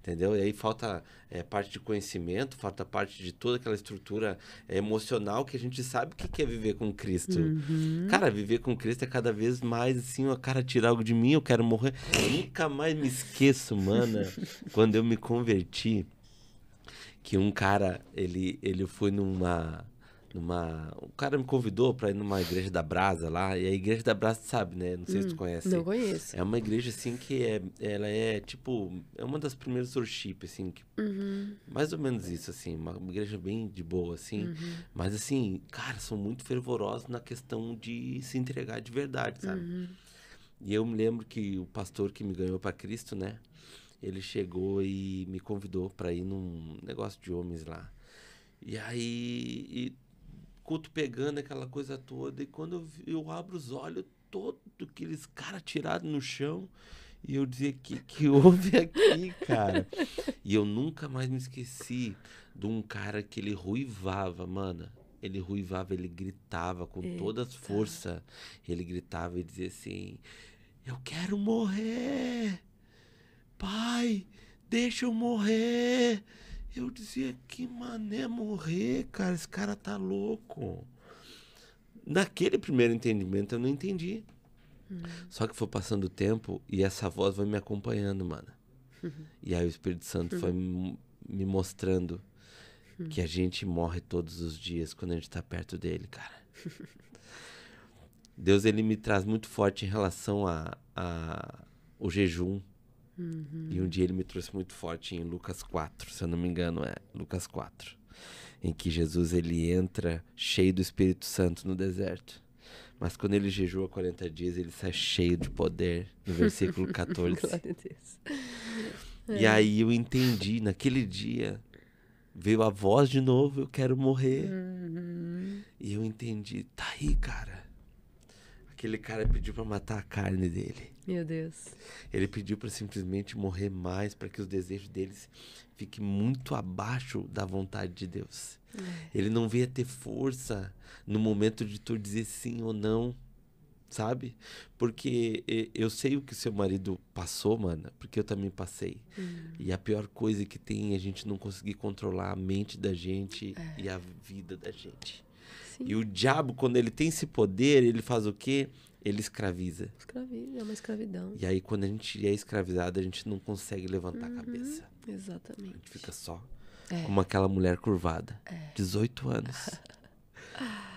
entendeu? E aí falta parte de conhecimento, falta parte de toda aquela estrutura emocional que a gente sabe o que que é viver com Cristo. Uhum. Cara, viver com Cristo é cada vez mais assim, ó, cara, tirar algo de mim, eu quero morrer. Eu nunca mais me esqueço, mana, quando eu me converti, que um cara, ele foi o cara me convidou pra ir numa igreja da Brasa lá, e a igreja da Brasa, sabe, né? Não sei se tu Não conhece. conheço. É uma igreja, assim, ela é, tipo, é uma das primeiras worship, assim, mais ou menos isso, assim, uma igreja bem de boa, assim, mas, assim, cara, são muito fervorosos na questão de se entregar de verdade, sabe? E eu me lembro que o pastor que me ganhou pra Cristo, né, ele chegou e me convidou pra ir num negócio de homens lá. E aí, culto pegando aquela coisa toda, e quando eu abro os olhos, todo aqueles caras tirados no chão, e eu dizia, que houve aqui, cara? E eu nunca mais me esqueci de um cara que ele ruivava, mano. Ele ruivava, ele gritava com toda a Eita. força. Ele gritava e dizia assim: eu quero morrer! Pai, deixa eu morrer! Eu dizia, que mané morrer, cara? Esse cara tá louco. Naquele primeiro entendimento eu não entendi. Só que foi passando o tempo e essa voz vai me acompanhando, mano. E aí o Espírito Santo foi me mostrando que a gente morre todos os dias quando a gente tá perto dele, cara. Deus, ele me traz muito forte em relação o jejum. E um dia ele me trouxe muito forte em Lucas 4, se eu não me engano, Lucas 4. Em que Jesus, ele entra cheio do Espírito Santo no deserto. Mas quando ele jejua 40 dias, ele sai cheio de poder, no versículo 14. Glória a Deus. E aí eu entendi, naquele dia, veio a voz de novo, eu quero morrer. E eu entendi, tá aí, cara. Aquele cara pediu pra matar a carne dele. Meu Deus. Ele pediu pra simplesmente morrer mais, para que os desejos deles fiquem muito abaixo da vontade de Deus. Ele não veio ter força no momento de tu dizer sim ou não, sabe? Porque eu sei o que seu marido passou, mana, porque eu também passei. E a pior coisa que tem é a gente não conseguir controlar a mente da gente e a vida da gente. Sim. E o diabo, quando ele tem esse poder, ele faz o quê? Ele escraviza. É uma escravidão. E aí, quando a gente é escravizado, a gente não consegue levantar a cabeça. Exatamente. A gente fica só como aquela mulher curvada. 18 anos.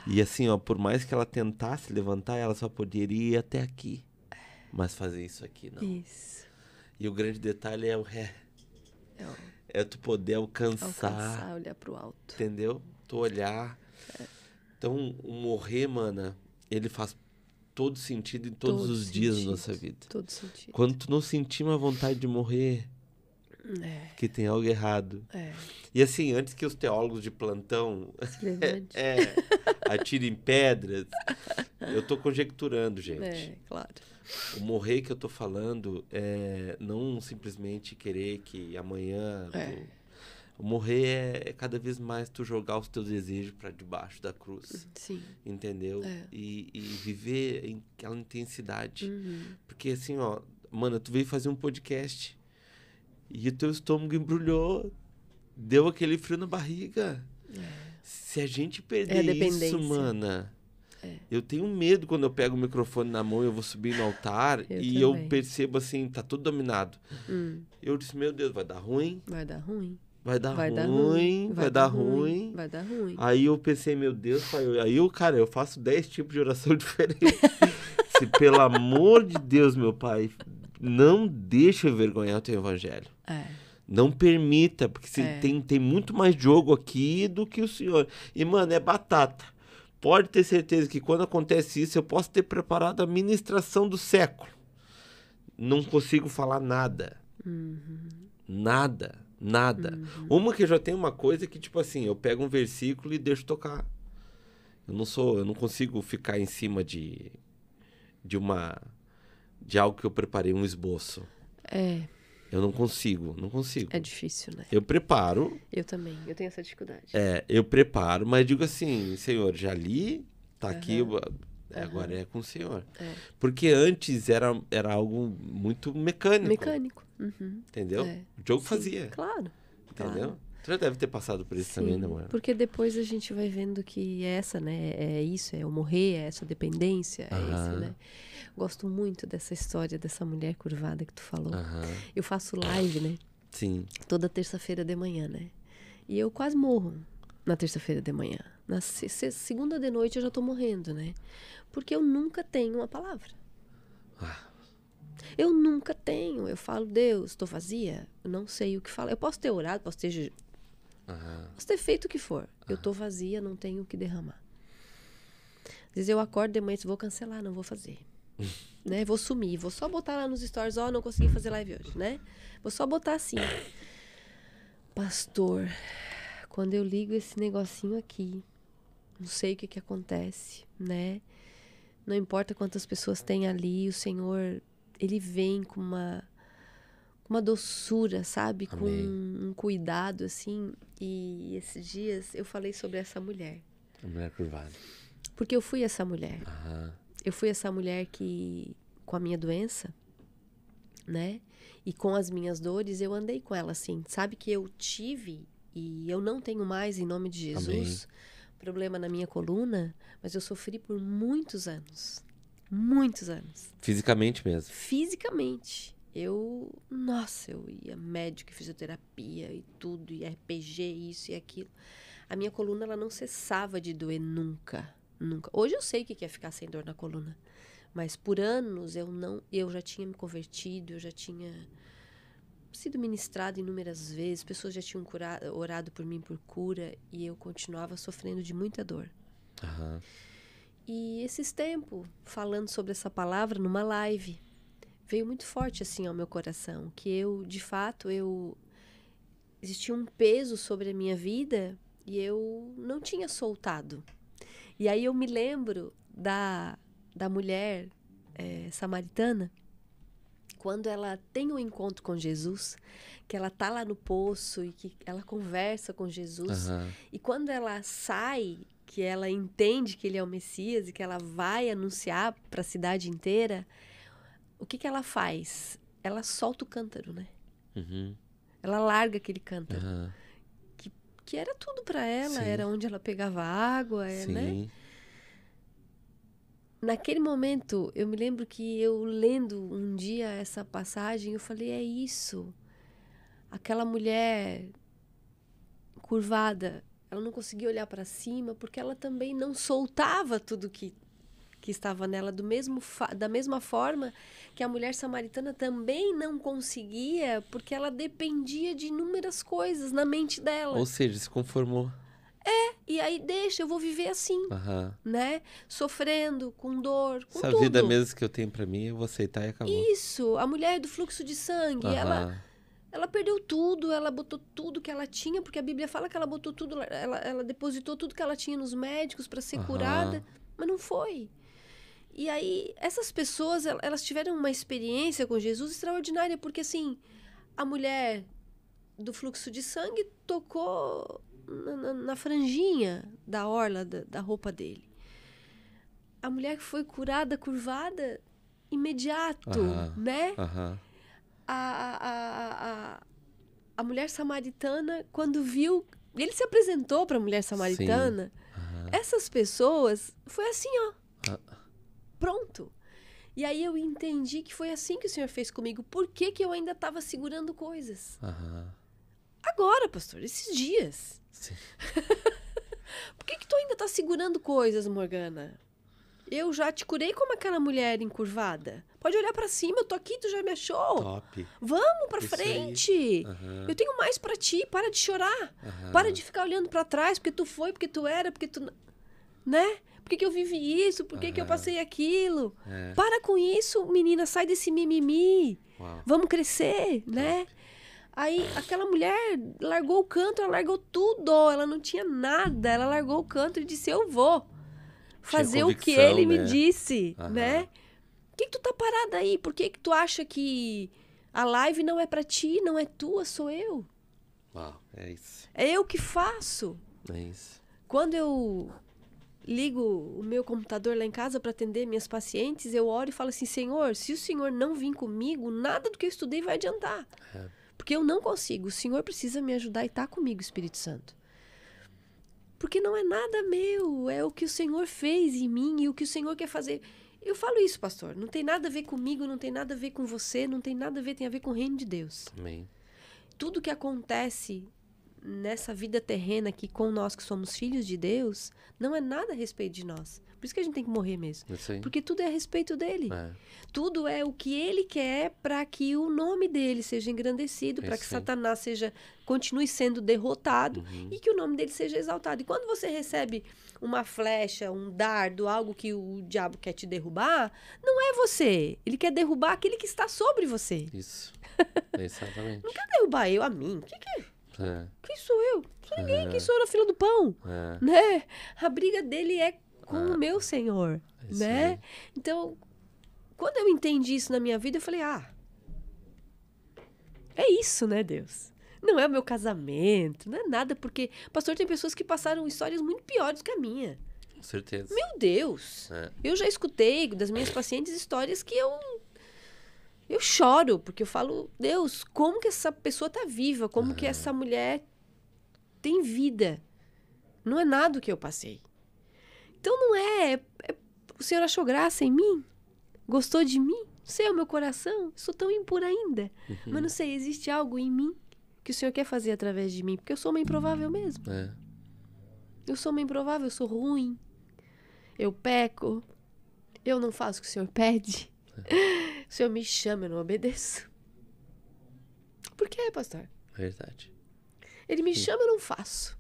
E assim, ó, por mais que ela tentasse levantar, ela só poderia ir até aqui. Mas fazer isso aqui, não. Isso. E o grande detalhe é tu poder alcançar, olhar pro alto. entendeu? Tu olhar Então, o morrer, mana, ele faz todo sentido em todos os dias da nossa vida. Todo sentido. Quando tu não sentir uma vontade de morrer, que tem algo errado. E assim, antes que os teólogos de plantão atirem pedras, eu tô conjecturando, gente. Claro. O morrer que eu tô falando é não simplesmente querer que amanhã... O morrer é cada vez mais tu jogar os teus desejos para debaixo da cruz. Sim. Entendeu? E viver em aquela intensidade. Porque assim, ó, mano, tu veio fazer um podcast e o teu estômago embrulhou, deu aquele frio na barriga. Se a gente perder isso, mana... Eu tenho medo quando eu pego o microfone na mão e eu vou subir no altar e eu percebo assim, tá tudo dominado. Eu disse, meu Deus, vai dar ruim. Vai dar ruim. Vai dar ruim. Aí eu pensei, meu Deus, pai, cara, eu faço 10 tipos de oração diferentes. Se pelo amor de Deus, meu pai, não deixa eu envergonhar o teu evangelho. Não permita, porque tem muito mais jogo aqui do que o senhor. E, mano, é batata. Pode ter certeza que quando acontece isso, eu posso ter preparado a ministração do século. Não consigo falar nada. Nada. Uma que eu já tenho uma coisa que, tipo assim, eu pego um versículo e deixo tocar. Eu não consigo ficar em cima de algo que eu preparei, um esboço. Eu não consigo. É difícil, né? Eu preparo. Eu também, eu tenho essa dificuldade. Eu preparo, mas digo assim, Senhor, já li, tá aqui, agora é com o Senhor. Porque antes era algo muito mecânico. Entendeu? O Diogo fazia. Claro. Entendeu? Claro. Tu já deve ter passado por isso também, né, amor? Porque depois a gente vai vendo que é essa, né? É isso, é o morrer, é essa dependência, é esse, né? Gosto muito dessa história dessa mulher curvada que tu falou. Eu faço live, né? Sim. Toda terça-feira de manhã, né? E eu quase morro na terça-feira de manhã. Na segunda de noite eu já tô morrendo, né? Porque eu nunca tenho uma palavra. Eu nunca tenho. Eu falo, Deus, estou vazia. Eu não sei o que falar. Eu posso ter orado, posso ter feito o que for. Eu estou vazia, não tenho o que derramar. Às vezes eu acordo de manhã e vou cancelar, não vou fazer. Né? Vou sumir, vou só botar lá nos stories, não consegui fazer live hoje, né? Vou só botar assim. Pastor, quando eu ligo esse negocinho aqui, não sei o que acontece, né? Não importa quantas pessoas tem ali, o Senhor, Ele vem com uma doçura, sabe? Amém. Com um cuidado, assim. E esses dias eu falei sobre essa mulher. A mulher curvada. Porque eu fui essa mulher. Eu fui essa mulher que, com a minha doença, né? E com as minhas dores, eu andei com ela assim. Sabe que eu tive, e eu não tenho mais, em nome de Jesus, problema na minha coluna, mas eu sofri por muitos anos. Muitos anos. Fisicamente mesmo? Fisicamente. Eu ia médico, fisioterapia e tudo, e RPG, isso e aquilo. A minha coluna, ela não cessava de doer nunca. Hoje eu sei o que é ficar sem dor na coluna. Mas por anos eu já tinha me convertido, eu já tinha sido ministrada inúmeras vezes, pessoas já tinham orado por mim por cura, e eu continuava sofrendo de muita dor. E esses tempos, falando sobre essa palavra numa live, veio muito forte assim ao meu coração, que de fato, existia um peso sobre a minha vida e eu não tinha soltado. E aí eu me lembro da mulher samaritana, quando ela tem um encontro com Jesus, que ela tá lá no poço e que ela conversa com Jesus, e quando ela sai, que ela entende que ele é o Messias e que ela vai anunciar para a cidade inteira, o que ela faz? Ela solta o cântaro, né? Ela larga aquele cântaro. Que era tudo para ela, era onde ela pegava água, né? Naquele momento, eu me lembro que eu lendo um dia essa passagem, eu falei, é isso. Aquela mulher curvada, ela não conseguia olhar para cima porque ela também não soltava tudo que estava nela, da mesma forma que a mulher samaritana também não conseguia, porque ela dependia de inúmeras coisas na mente dela. Ou seja, se conformou. E aí deixa, eu vou viver assim, né? Sofrendo, com dor, com essa tudo. vida mesmo que eu tenho pra mim, eu vou aceitar e acabou. Isso, a mulher do fluxo de sangue, ela perdeu tudo, ela botou tudo que ela tinha, porque a Bíblia fala que ela botou tudo, ela depositou tudo que ela tinha nos médicos para ser curada, mas não foi. E aí, essas pessoas, elas tiveram uma experiência com Jesus extraordinária, porque assim, a mulher do fluxo de sangue tocou na franjinha da orla da roupa dele. A mulher que foi curada, curvada, imediato, né? A mulher samaritana, quando viu... Ele se apresentou para a mulher samaritana. Essas pessoas, foi assim, ó. Pronto. E aí eu entendi que foi assim que o Senhor fez comigo. Por que que eu ainda estava segurando coisas? Agora, pastor, esses dias. Sim. Por que que tu ainda tá segurando coisas, Morgana? Eu já te curei como aquela mulher encurvada. Pode olhar pra cima, eu tô aqui, tu já me achou. Top. Vamos pra frente. Eu tenho mais pra ti, para de chorar. Para de ficar olhando pra trás, porque tu foi, porque tu era, porque tu... Né? Por que que eu vivi isso? Por que que eu passei aquilo? Para com isso, menina, sai desse mimimi. Vamos crescer, né? Aí aquela mulher largou o canto, ela largou tudo, ela não tinha nada, ela largou o canto e disse, eu vou fazer o que ele me disse, né? Por que tu tá parada aí? Por que tu acha que a live não é pra ti, não é tua, sou eu? É isso. É eu que faço. É isso. Quando eu ligo o meu computador lá em casa para atender minhas pacientes, eu oro e falo assim, Senhor, se o Senhor não vir comigo, nada do que eu estudei vai adiantar. Porque eu não consigo. O Senhor precisa me ajudar e tá comigo, Espírito Santo. Porque não é nada meu. É o que o Senhor fez em mim e o que o Senhor quer fazer. Eu falo isso, pastor. Não tem nada a ver comigo, não tem nada a ver com você, não tem nada a ver, tem a ver com o reino de Deus. Amém. Tudo que acontece nessa vida terrena aqui com nós que somos filhos de Deus, não é nada a respeito de nós. Por isso que a gente tem que morrer mesmo. Porque tudo é a respeito dele. Tudo é o que ele quer para que o nome dele seja engrandecido, para que Satanás continue sendo derrotado e que o nome dele seja exaltado. E quando você recebe uma flecha, um dardo, algo que o diabo quer te derrubar, não é você. Ele quer derrubar aquele que está sobre você. Isso. Exatamente. Não quer derrubar eu a mim. O que é? Quem sou eu? Não sou ninguém. Quem sou eu na fila do pão? Né? A briga dele é com o meu Senhor, né? Então, quando eu entendi isso na minha vida, eu falei, é isso, né, Deus? Não é o meu casamento, não é nada, porque, pastor, tem pessoas que passaram histórias muito piores que a minha. Com certeza. Meu Deus! Eu já escutei das minhas pacientes histórias que eu choro, porque eu falo, Deus, como que essa pessoa tá viva? Como que essa mulher tem vida? Não é nada o que eu passei. Então não o Senhor achou graça em mim? Gostou de mim? Não sei, é o meu coração. Sou tão impura ainda. Mas não sei, existe algo em mim que o Senhor quer fazer através de mim? Porque eu sou uma improvável mesmo. Eu sou uma improvável, eu sou ruim. Eu peco. Eu não faço o que o Senhor pede. O Senhor me chama, eu não obedeço. Por quê, pastor? Verdade. Ele me chama, eu não faço.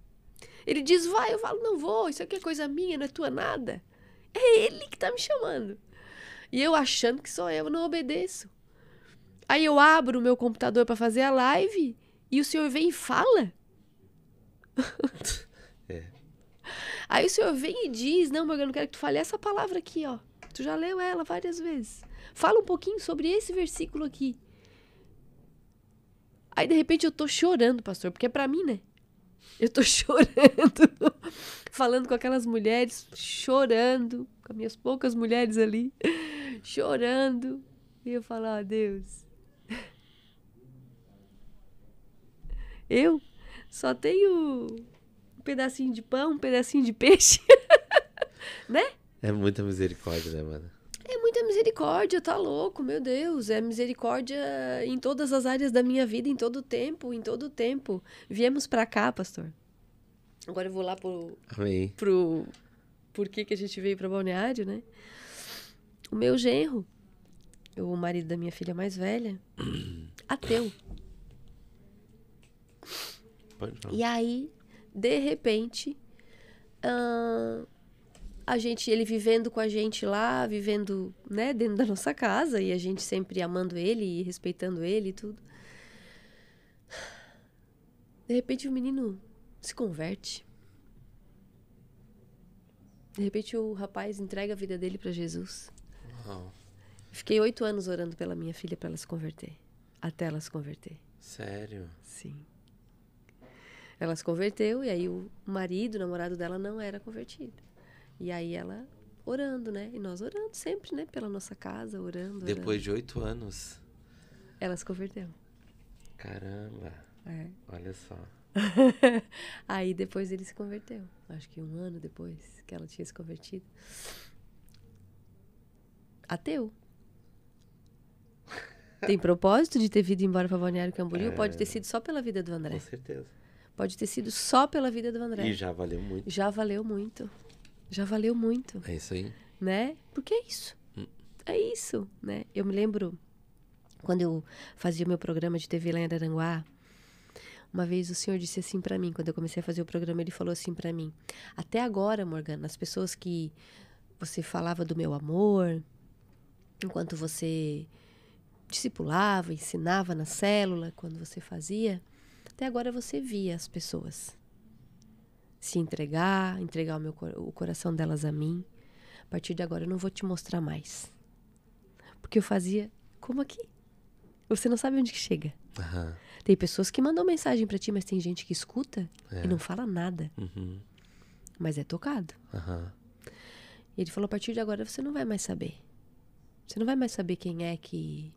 Ele diz, vai, eu falo, não vou, isso aqui é coisa minha, não é tua nada. É ele que tá me chamando. E eu achando que sou eu não obedeço. Aí eu abro o meu computador para fazer a live e o Senhor vem e fala. Aí o Senhor vem e diz, não, Morgana, eu quero que tu fale essa palavra aqui, ó. Tu já leu ela várias vezes. Fala um pouquinho sobre esse versículo aqui. Aí, de repente, eu tô chorando, pastor, porque é pra mim, né? Eu tô chorando, falando com aquelas mulheres, chorando, com as minhas poucas mulheres ali, chorando. E eu falo, Deus, eu só tenho um pedacinho de pão, um pedacinho de peixe, né? É muita misericórdia, né, mano? É muita misericórdia, tá louco, meu Deus. É misericórdia em todas as áreas da minha vida, em todo tempo, em todo tempo. Viemos pra cá, pastor. Agora eu vou lá Amém. Por que a gente veio pra Balneário, né? O meu genro, o marido da minha filha mais velha, ateu. Pode falar. E aí, de repente, ele vivendo com a gente lá, vivendo, né, dentro da nossa casa, e a gente sempre amando ele e respeitando ele e tudo. De repente o menino se converte. De repente o rapaz entrega a vida dele para Jesus. Uau. Fiquei 8 anos orando pela minha filha para ela se converter. Até ela se converter. Sério? Sim. Ela se converteu e aí o namorado dela, não era convertido. E aí ela orando, né? E nós orando sempre, né? Pela nossa casa, orando. Depois de 8 anos? Ela se converteu. Caramba. É. Olha só. Aí depois ele se converteu. Acho que 1 ano depois que ela tinha se convertido. Ateu. Tem propósito de ter vindo embora para Balneário Camboriú? Pode ter sido só pela vida do André. Com certeza. Pode ter sido só pela vida do André. E já valeu muito. Já valeu muito. Já valeu muito. É isso aí. Né? Porque é isso. É isso, né? Eu me lembro, quando eu fazia meu programa de TV lá em Araranguá, uma vez o senhor disse assim pra mim, quando eu comecei a fazer o programa, ele falou assim pra mim: até agora, Morgana, as pessoas que você falava do meu amor, enquanto você discipulava, ensinava na célula, quando você fazia, até agora você via as pessoas se entregar o coração delas a mim. A partir de agora eu não vou te mostrar mais. Porque eu fazia como aqui. Você não sabe onde que chega. Uhum. Tem pessoas que mandam mensagem pra ti, mas tem gente que escuta e não fala nada. Uhum. Mas é tocado. Uhum. E ele falou: a partir de agora você não vai mais saber. Você não vai mais saber quem é que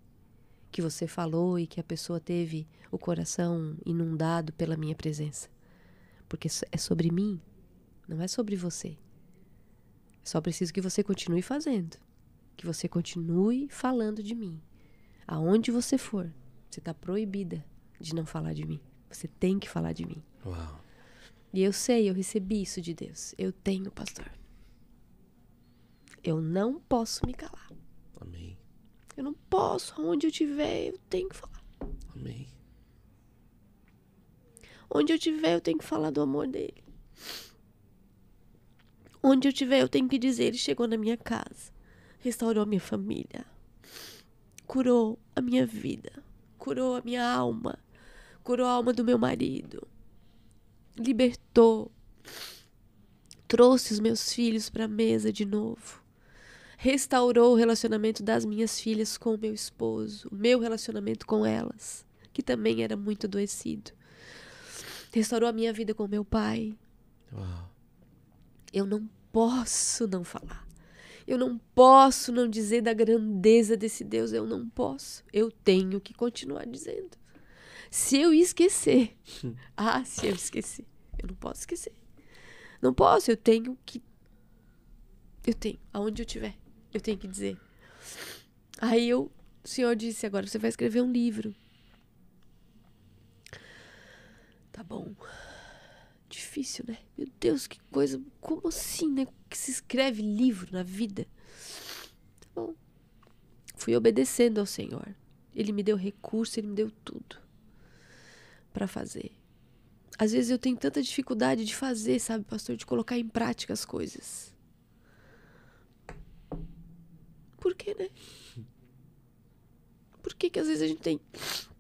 você falou e que a pessoa teve o coração inundado pela minha presença. Porque é sobre mim, não é sobre você. Só preciso que você continue fazendo. Que você continue falando de mim. Aonde você for, você está proibida de não falar de mim. Você tem que falar de mim. Uau. E eu sei, eu recebi isso de Deus. Eu tenho, pastor. Eu não posso me calar. Amém. Eu não posso, aonde eu estiver, eu tenho que falar. Amém. Onde eu estiver, eu tenho que falar do amor dele. Onde eu estiver, eu tenho que dizer: ele chegou na minha casa, restaurou a minha família, curou a minha vida, curou a minha alma, curou a alma do meu marido, libertou, trouxe os meus filhos para a mesa de novo, restaurou o relacionamento das minhas filhas com o meu esposo, o meu relacionamento com elas, que também era muito adoecido. Restaurou a minha vida com meu pai. Uau. Eu não posso não falar. Eu não posso não dizer da grandeza desse Deus. Eu não posso. Eu tenho que continuar dizendo. Se eu esquecer. Se eu esquecer. Eu não posso esquecer. Não posso. Eu tenho. Aonde eu estiver, eu tenho que dizer. Aí o senhor disse: agora você vai escrever um livro. Tá bom. Difícil, né? Meu Deus, que coisa. Como assim, né? Que se escreve livro na vida? Tá bom. Fui obedecendo ao Senhor. Ele me deu recurso, ele me deu tudo pra fazer. Às vezes eu tenho tanta dificuldade de fazer, sabe, pastor? De colocar em prática as coisas. Por quê, né? Por que às vezes a gente tem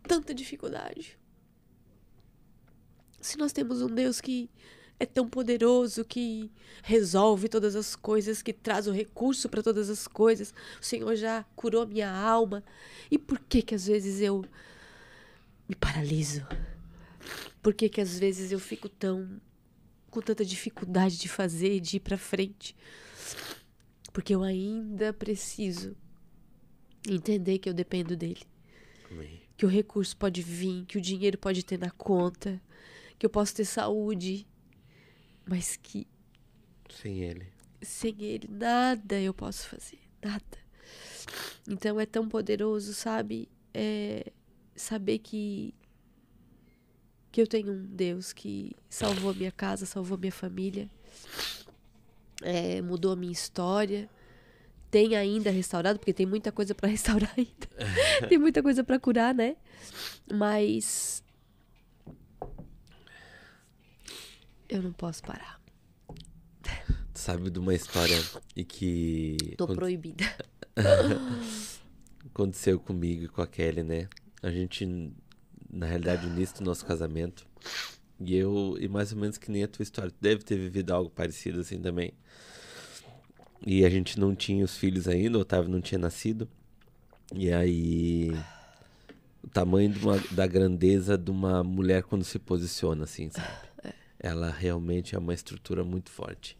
tanta dificuldade? Se nós temos um Deus que é tão poderoso, que resolve todas as coisas, que traz o recurso para todas as coisas, o Senhor já curou a minha alma. E por que às vezes eu me paraliso? Por que às vezes eu fico com tanta dificuldade de fazer, de ir para frente? Porque eu ainda preciso entender que eu dependo dele. Amém. Que o recurso pode vir, que o dinheiro pode ter na conta, que eu posso ter saúde, mas que sem ele nada eu posso fazer, nada. Então é tão poderoso, sabe? Saber que eu tenho um Deus que salvou a minha casa, salvou a minha família, mudou a minha história. Tem ainda restaurado, porque tem muita coisa para restaurar ainda. Tem muita coisa para curar, né? Mas eu não posso parar. sabe de uma história e que... Tô proibida. Aconteceu comigo e com a Kelly, né? A gente, na realidade, no início do nosso casamento, e mais ou menos que nem a tua história, tu deve ter vivido algo parecido assim também. E a gente não tinha os filhos ainda, o Otávio não tinha nascido. E aí, o tamanho da grandeza de uma mulher quando se posiciona, assim, sabe? Ela realmente é uma estrutura muito forte.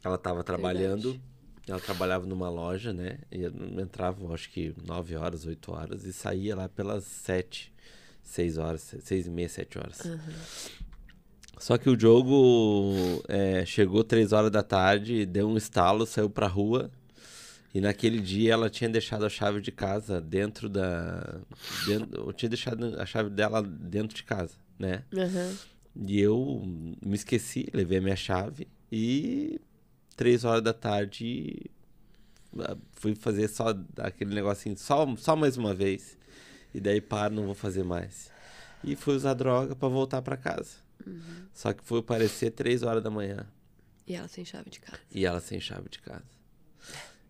Ela estava trabalhando, ela trabalhava numa loja, né? E entrava, acho que 9 horas, 8 horas, e saía lá pelas 7, 6 horas, 6h30, 7 horas. Só que o Diogo chegou 3 horas da tarde, deu um estalo, saiu pra rua. E naquele dia ela tinha deixado a chave de casa eu tinha deixado a chave dela dentro de casa, né? E eu me esqueci, levei a minha chave e 3 horas da tarde fui fazer só aquele negocinho, só mais uma vez. E daí não vou fazer mais. E fui usar droga pra voltar pra casa. Só que foi aparecer 3 horas da manhã. E ela sem chave de casa.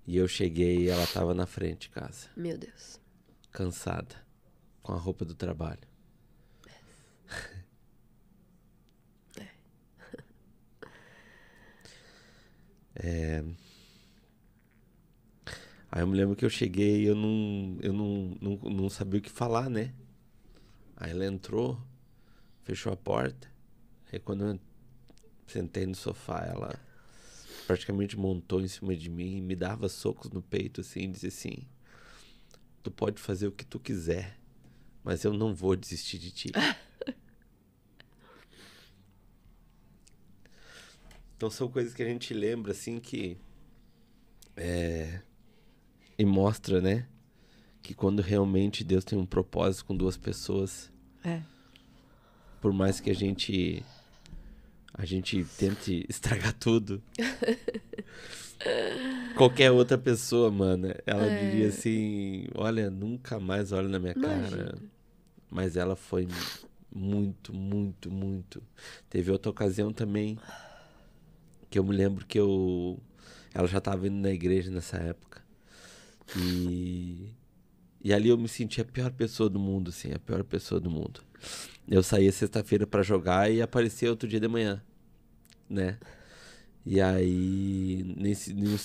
E eu cheguei e ela tava na frente de casa. Meu Deus. Cansada. Com a roupa do trabalho. Aí eu me lembro que eu cheguei e eu não sabia o que falar, né? Aí ela entrou, fechou a porta. Aí quando eu sentei no sofá, ela praticamente montou em cima de mim e me dava socos no peito, assim, e dizia assim: tu pode fazer o que tu quiser, mas eu não vou desistir de ti. Então são coisas que a gente lembra, assim, que... E mostra, né? Que quando realmente Deus tem um propósito com duas pessoas... Por mais que a gente tente estragar tudo... Qualquer outra pessoa, mano, ela diria assim... Olha, nunca mais olha na minha cara. Mas ela foi muito, muito, muito... Teve outra ocasião também... Que eu me lembro que ela já estava indo na igreja nessa época. E ali eu me senti a pior pessoa do mundo, assim, a pior pessoa do mundo. Eu saía sexta-feira pra jogar e aparecia outro dia de manhã, né? E aí,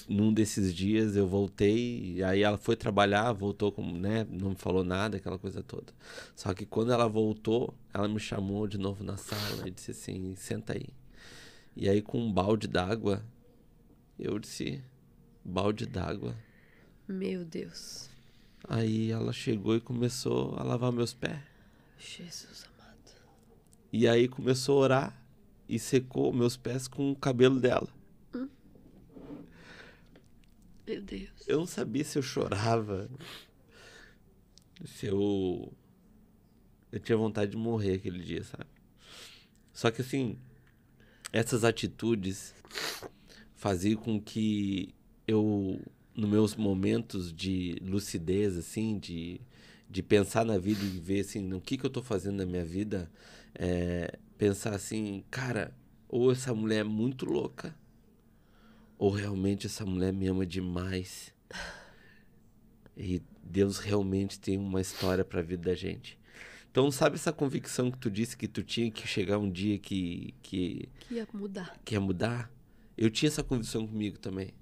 num desses dias eu voltei, e aí ela foi trabalhar, voltou como, né? Não me falou nada, aquela coisa toda. Só que quando ela voltou, ela me chamou de novo na sala e disse assim: senta aí. E aí com um balde d'água, eu disse: balde d'água? Meu Deus. Aí ela chegou e começou a lavar meus pés. Jesus amado. E aí começou a orar e secou meus pés com o cabelo dela. Meu Deus. Eu não sabia se eu chorava, se eu tinha vontade de morrer aquele dia, sabe? Só que assim, essas atitudes faziam com que eu, nos meus momentos de lucidez, assim, de pensar na vida e ver, assim, o que eu tô fazendo na minha vida, pensar assim, cara, ou essa mulher é muito louca, ou realmente essa mulher me ama demais. E Deus realmente tem uma história para a vida da gente. Então, sabe essa convicção que tu disse que tu tinha que chegar um dia que ia mudar. Que ia mudar? Eu tinha essa convicção comigo também.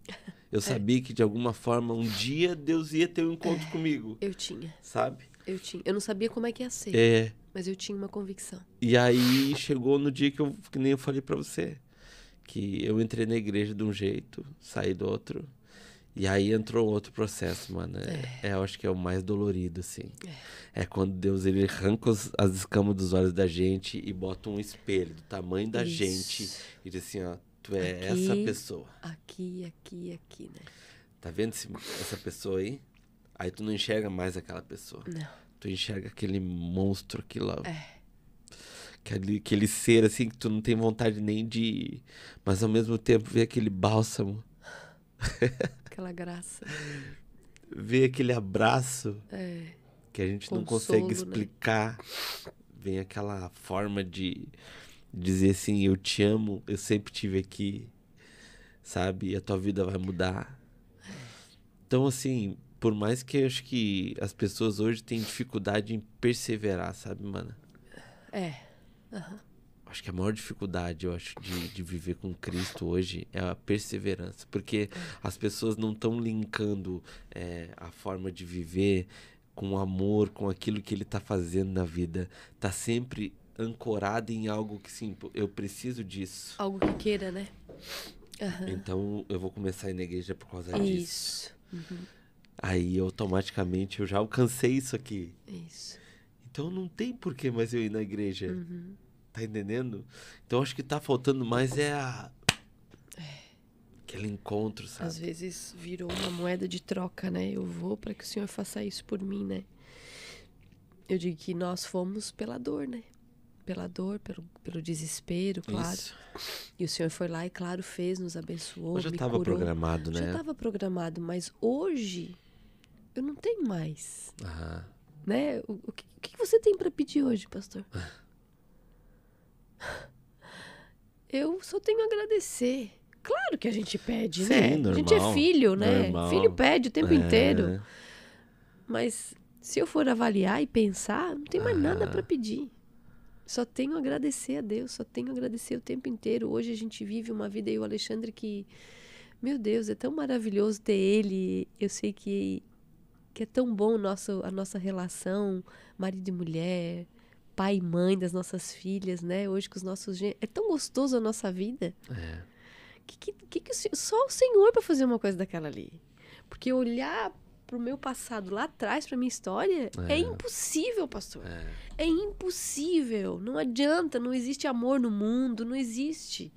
Eu sabia que de alguma forma um dia Deus ia ter um encontro comigo. Eu tinha. Sabe? Eu tinha. Eu não sabia como é que ia ser. Mas eu tinha uma convicção. E aí chegou no dia que nem eu falei pra você. Que eu entrei na igreja de um jeito, saí do outro. E aí entrou outro processo, mano. Eu acho que é o mais dolorido, assim. É quando Deus, ele arranca as escamas dos olhos da gente e bota um espelho do tamanho da gente. E diz assim, ó, tu é aqui, essa pessoa. Aqui, né? Tá vendo essa pessoa aí? Aí tu não enxerga mais aquela pessoa. Não. Tu enxerga aquele monstro, aquele ser, assim, que tu não tem vontade nem de... Mas ao mesmo tempo vê aquele bálsamo. Aquela graça. Vê aquele abraço que a gente Consolo, não consegue explicar. Né? Vem aquela forma de dizer assim, eu te amo, eu sempre estive aqui. sabe? E a tua vida vai mudar. Então, assim, por mais que eu acho que as pessoas hoje têm dificuldade em perseverar, sabe, mano? Acho que a maior dificuldade, eu acho, de viver com Cristo hoje é a perseverança. Porque as pessoas não estão linkando a forma de viver com amor, com aquilo que ele tá fazendo na vida. Tá sempre ancorado em algo que, sim, eu preciso disso. Algo que queira, né? Então, eu vou começar a ir na igreja por causa disso. Isso. Aí, automaticamente, eu já alcancei isso aqui. Isso. Então, não tem por que mais eu ir na igreja. Tá entendendo? Então, acho que tá faltando mais aquele encontro, sabe? Às vezes virou uma moeda de troca, né? Eu vou para que o Senhor faça isso por mim, né? Eu digo que nós fomos pela dor, né? Pela dor, pelo desespero, claro. Isso. E o Senhor foi lá e, claro, fez, nos abençoou, já me estava curou. Programado, né? Já estava programado, mas hoje eu não tenho mais. Né? O que você tem para pedir hoje, pastor? Eu só tenho a agradecer. Claro que a gente pede, né? Normal, a gente é filho, né? Normal. Filho pede o tempo inteiro. Mas se eu for avaliar e pensar, não tem mais nada para pedir. Só tenho a agradecer a Deus, só tenho a agradecer o tempo inteiro. Hoje a gente vive uma vida, eu e o Alexandre, que, meu Deus, é tão maravilhoso ter ele. Eu sei que é tão bom a nossa relação, marido e mulher, pai e mãe das nossas filhas, né? Hoje com os nossos gêmeos. É tão gostoso a nossa vida. Só o Senhor para fazer uma coisa daquela ali. Porque olhar pro meu passado lá atrás, pra minha história, é impossível, pastor. É impossível. Não adianta, não existe amor no mundo, não existe.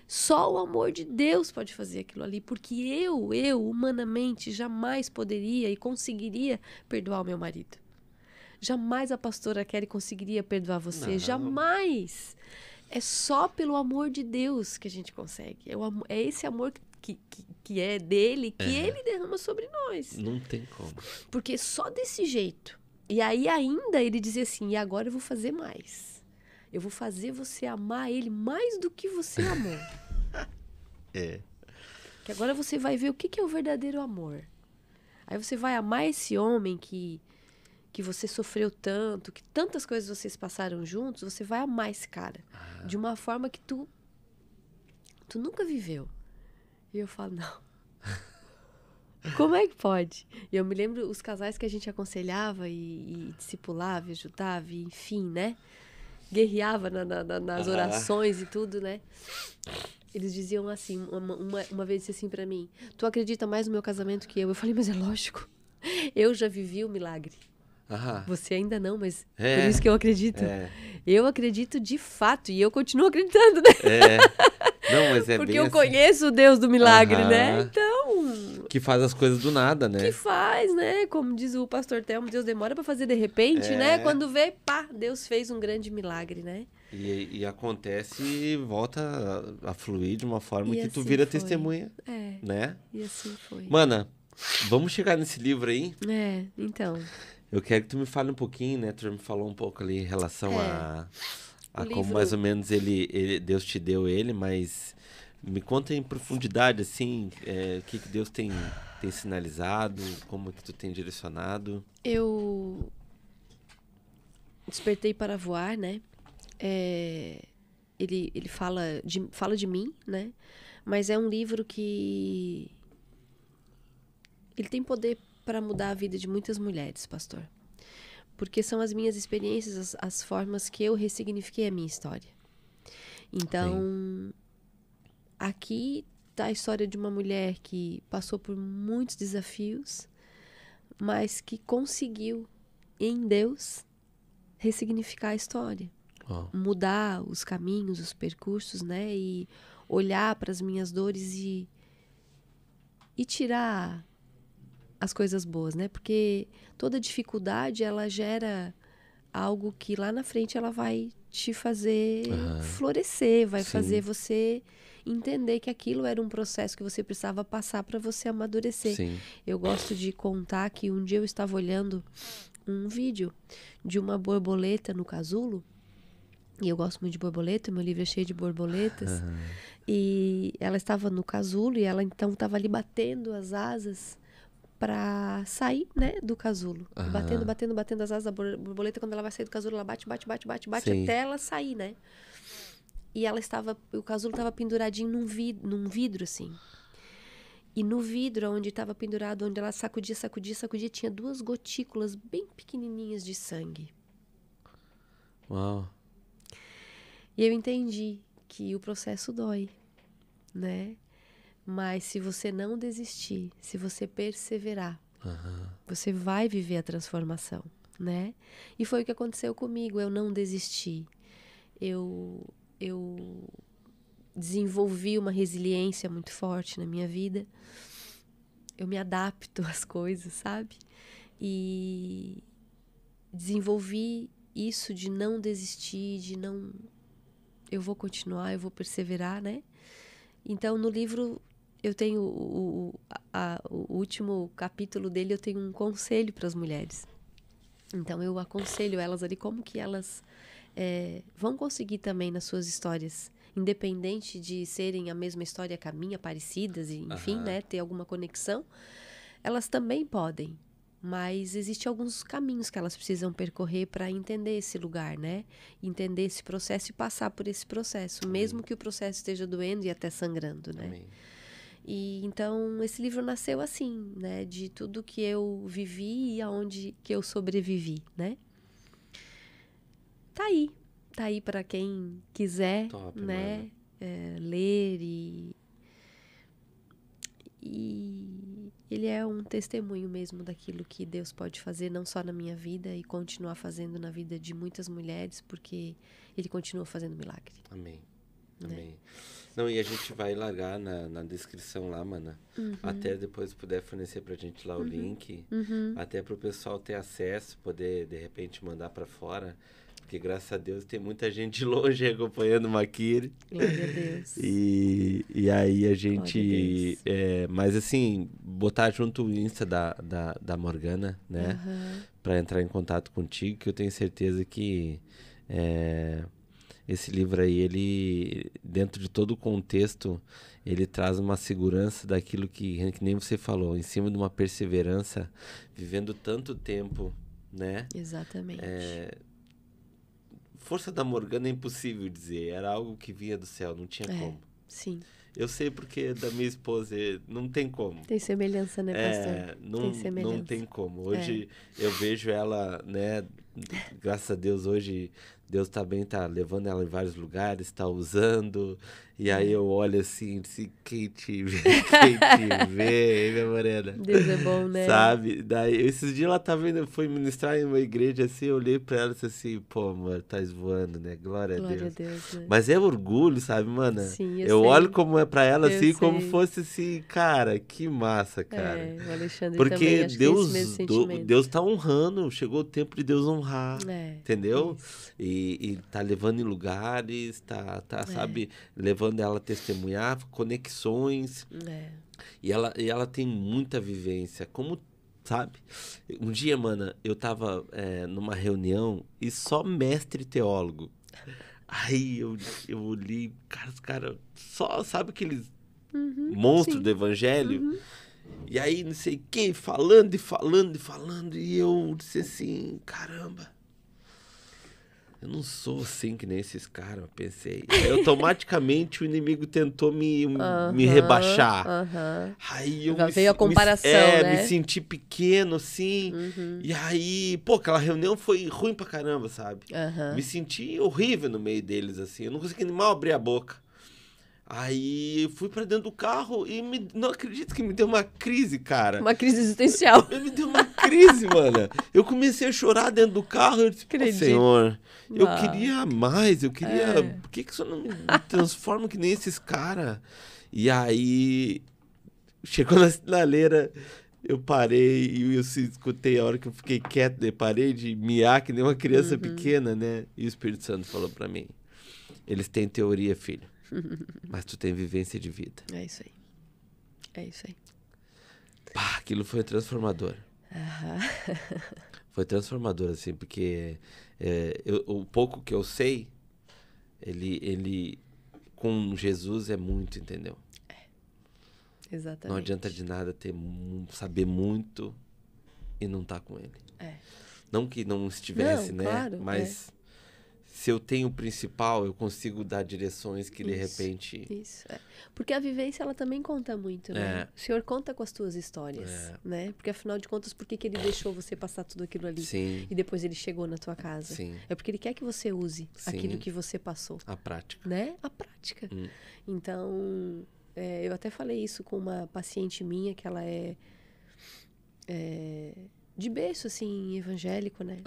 Só o amor de Deus pode fazer aquilo ali, porque eu, humanamente, jamais poderia e conseguiria perdoar o meu marido. Jamais a pastora Kelly conseguiria perdoar você. Não. Jamais. É só pelo amor de Deus que a gente consegue. É esse amor que é dele, que ele derrama sobre nós. Não tem como. Porque só desse jeito. E aí ainda ele dizia assim, e agora eu vou fazer mais. Eu vou fazer você amar ele mais do que você amou. Que agora você vai ver o que é o verdadeiro amor. Aí você vai amar esse homem que você sofreu tanto, que tantas coisas vocês passaram juntos, você vai amar esse cara. De uma forma que tu nunca viveu. E eu falo, não. Como é que pode? E eu me lembro os casais que a gente aconselhava e discipulava, e ajudava, e, enfim, né? Guerreava nas orações e tudo, né? Eles diziam assim, uma vez disse assim pra mim, tu acredita mais no meu casamento que eu? Eu falei, mas é lógico. Eu já vivi o milagre. Você ainda não, mas por isso que eu acredito. Eu acredito de fato e eu continuo acreditando, né? Não, mas porque bem eu assim. Conheço o Deus do milagre, né? Então... Que faz as coisas do nada, né? Que faz, né? Como diz o pastor Telmo, Deus demora pra fazer de repente, né? Quando vê, pá, Deus fez um grande milagre, né? E acontece e volta a fluir de uma forma E que assim tu vira foi. testemunha, né? E assim foi. Mana, vamos chegar nesse livro aí? Então... Eu quero que tu me fale um pouquinho, né? Tu já me falou um pouco ali em relação a como livro... mais ou menos Deus te deu ele, mas me conta em profundidade, assim, o que Deus tem sinalizado, como que tu tem direcionado. Eu despertei para voar, né? Ele fala de mim, né? Mas é um livro que ele tem poder para mudar a vida de muitas mulheres, pastor. Porque são as minhas experiências, as formas que eu ressignifiquei a minha história. Então, aqui está a história de uma mulher que passou por muitos desafios, mas que conseguiu, em Deus, ressignificar a história. Mudar os caminhos, os percursos, né? E olhar para as minhas dores e tirar as coisas boas, né? Porque toda dificuldade, ela gera algo que lá na frente ela vai te fazer florescer, vai fazer você entender que aquilo era um processo que você precisava passar para você amadurecer. Sim. Eu gosto de contar que um dia eu estava olhando um vídeo de uma borboleta no casulo E eu gosto muito de borboleta, meu livro é cheio de borboletas. E ela estava no casulo e ela então estava ali batendo as asas para sair, né, do casulo. Batendo as asas da borboleta. Quando ela vai sair do casulo, ela bate Sim. até ela sair, né? E o casulo estava penduradinho num vidro, assim. E no vidro, onde estava pendurado, onde ela sacudia, tinha 2 gotículas bem pequenininhas de sangue. Uau. E eu entendi que o processo dói, né? Mas se você não desistir, se você perseverar, você vai viver a transformação, né? E foi o que aconteceu comigo. Eu não desisti. Eu desenvolvi uma resiliência muito forte na minha vida. Eu me adapto às coisas, sabe? E desenvolvi isso de não desistir, de não... Eu vou continuar, eu vou perseverar, né? Então, no livro, eu tenho o último capítulo dele, eu tenho um conselho para as mulheres. Então, eu aconselho elas ali como que elas vão conseguir também nas suas histórias, independente de serem a mesma história que a minha, parecidas, enfim, né, ter alguma conexão, elas também podem. Mas existem alguns caminhos que elas precisam percorrer para entender esse lugar, né? Entender esse processo e passar por esse processo, mesmo que o processo esteja doendo e até sangrando, né? Amém. E então esse livro nasceu assim, né? De tudo que eu vivi e aonde que eu sobrevivi, né? Tá aí para quem quiser, Top, né? Ler e ele é um testemunho mesmo daquilo que Deus pode fazer, não só na minha vida, e continuar fazendo na vida de muitas mulheres, porque Ele continua fazendo milagre. Amém. Amém. Não, e a gente vai largar na descrição lá, mana. Até depois puder fornecer pra gente lá o link. Até pro pessoal ter acesso, poder, de repente, mandar pra fora. Porque, graças a Deus, tem muita gente de longe acompanhando o Maquire. Glória a Deus. E aí a gente... mas, assim, botar junto o Insta da Morgana, né? Pra entrar em contato contigo, que eu tenho certeza que... esse livro aí, ele, dentro de todo o contexto, ele traz uma segurança daquilo que nem você falou, em cima de uma perseverança, vivendo tanto tempo, né? Exatamente. Força da Morgana é impossível dizer, era algo que vinha do céu, não tinha como. Sim. Eu sei porque da minha esposa, não tem como. Tem semelhança, né, pastor? Tem semelhança. Não tem como. Hoje eu vejo ela, né, graças a Deus, hoje Deus tá levando ela em vários lugares, tá usando, e aí eu olho assim, quem te vê, minha morena. Deus é bom, né? Sabe? Daí, esses dias ela foi ministrar em uma igreja assim, eu olhei pra ela e disse assim, pô, amor, tá voando, né? Glória a Deus. Né? Mas é orgulho, sabe, mana? Sim, eu sei. olho como é pra ela assim, como fosse assim, cara, que massa, cara. O Alexandre porque também, acho Deus, que é esse mesmo sentimento. Deus tá honrando, chegou o tempo de Deus honrar, entendeu? Isso. E tá levando em lugares, sabe, levando ela a testemunhar, conexões. E ela tem muita vivência, como, sabe? Um dia, mana, eu tava numa reunião e só mestre teólogo. Aí eu olhei, cara, só, sabe aqueles monstros do evangelho? E aí, não sei o que, falando, e eu disse assim, caramba, eu não sou assim que nem esses caras, eu pensei. Aí, automaticamente, o inimigo tentou me rebaixar. Aí eu veio a comparação, né? me senti pequeno, assim. E aí, pô, aquela reunião foi ruim pra caramba, sabe? Me senti horrível no meio deles, assim. Eu não consegui nem mal abrir a boca. Aí fui pra dentro do carro e não acredito que me deu uma crise, cara. Uma crise existencial. Me deu uma crise, mano. Eu comecei a chorar dentro do carro. Eu disse, pô, Senhor, eu queria mais. Eu queria... Por que o Senhor não me transforma que nem esses caras? E aí, chegou na sinaleira, eu parei e eu escutei a hora que eu fiquei quieto. Eu parei de miar que nem uma criança pequena, né? E o Espírito Santo falou pra mim, eles têm teoria, filho. Mas tu tem vivência de vida. É isso aí. Pá, aquilo foi transformador. Foi transformador, assim, porque o pouco que eu sei, Ele com Jesus é muito, entendeu? Exatamente. Não adianta de nada saber muito e não estar com ele. Não que não estivesse, né? Claro, mas se eu tenho o principal, eu consigo dar direções que de repente... Isso, Porque a vivência, ela também conta muito, né? O Senhor conta com as tuas histórias, né? Porque afinal de contas, por que ele deixou você passar tudo aquilo ali? Sim. E depois ele chegou na tua casa? Sim. É porque ele quer que você use aquilo que você passou. A prática. Né? A prática. Então, eu até falei isso com uma paciente minha, que ela é de berço, assim, evangélico, né?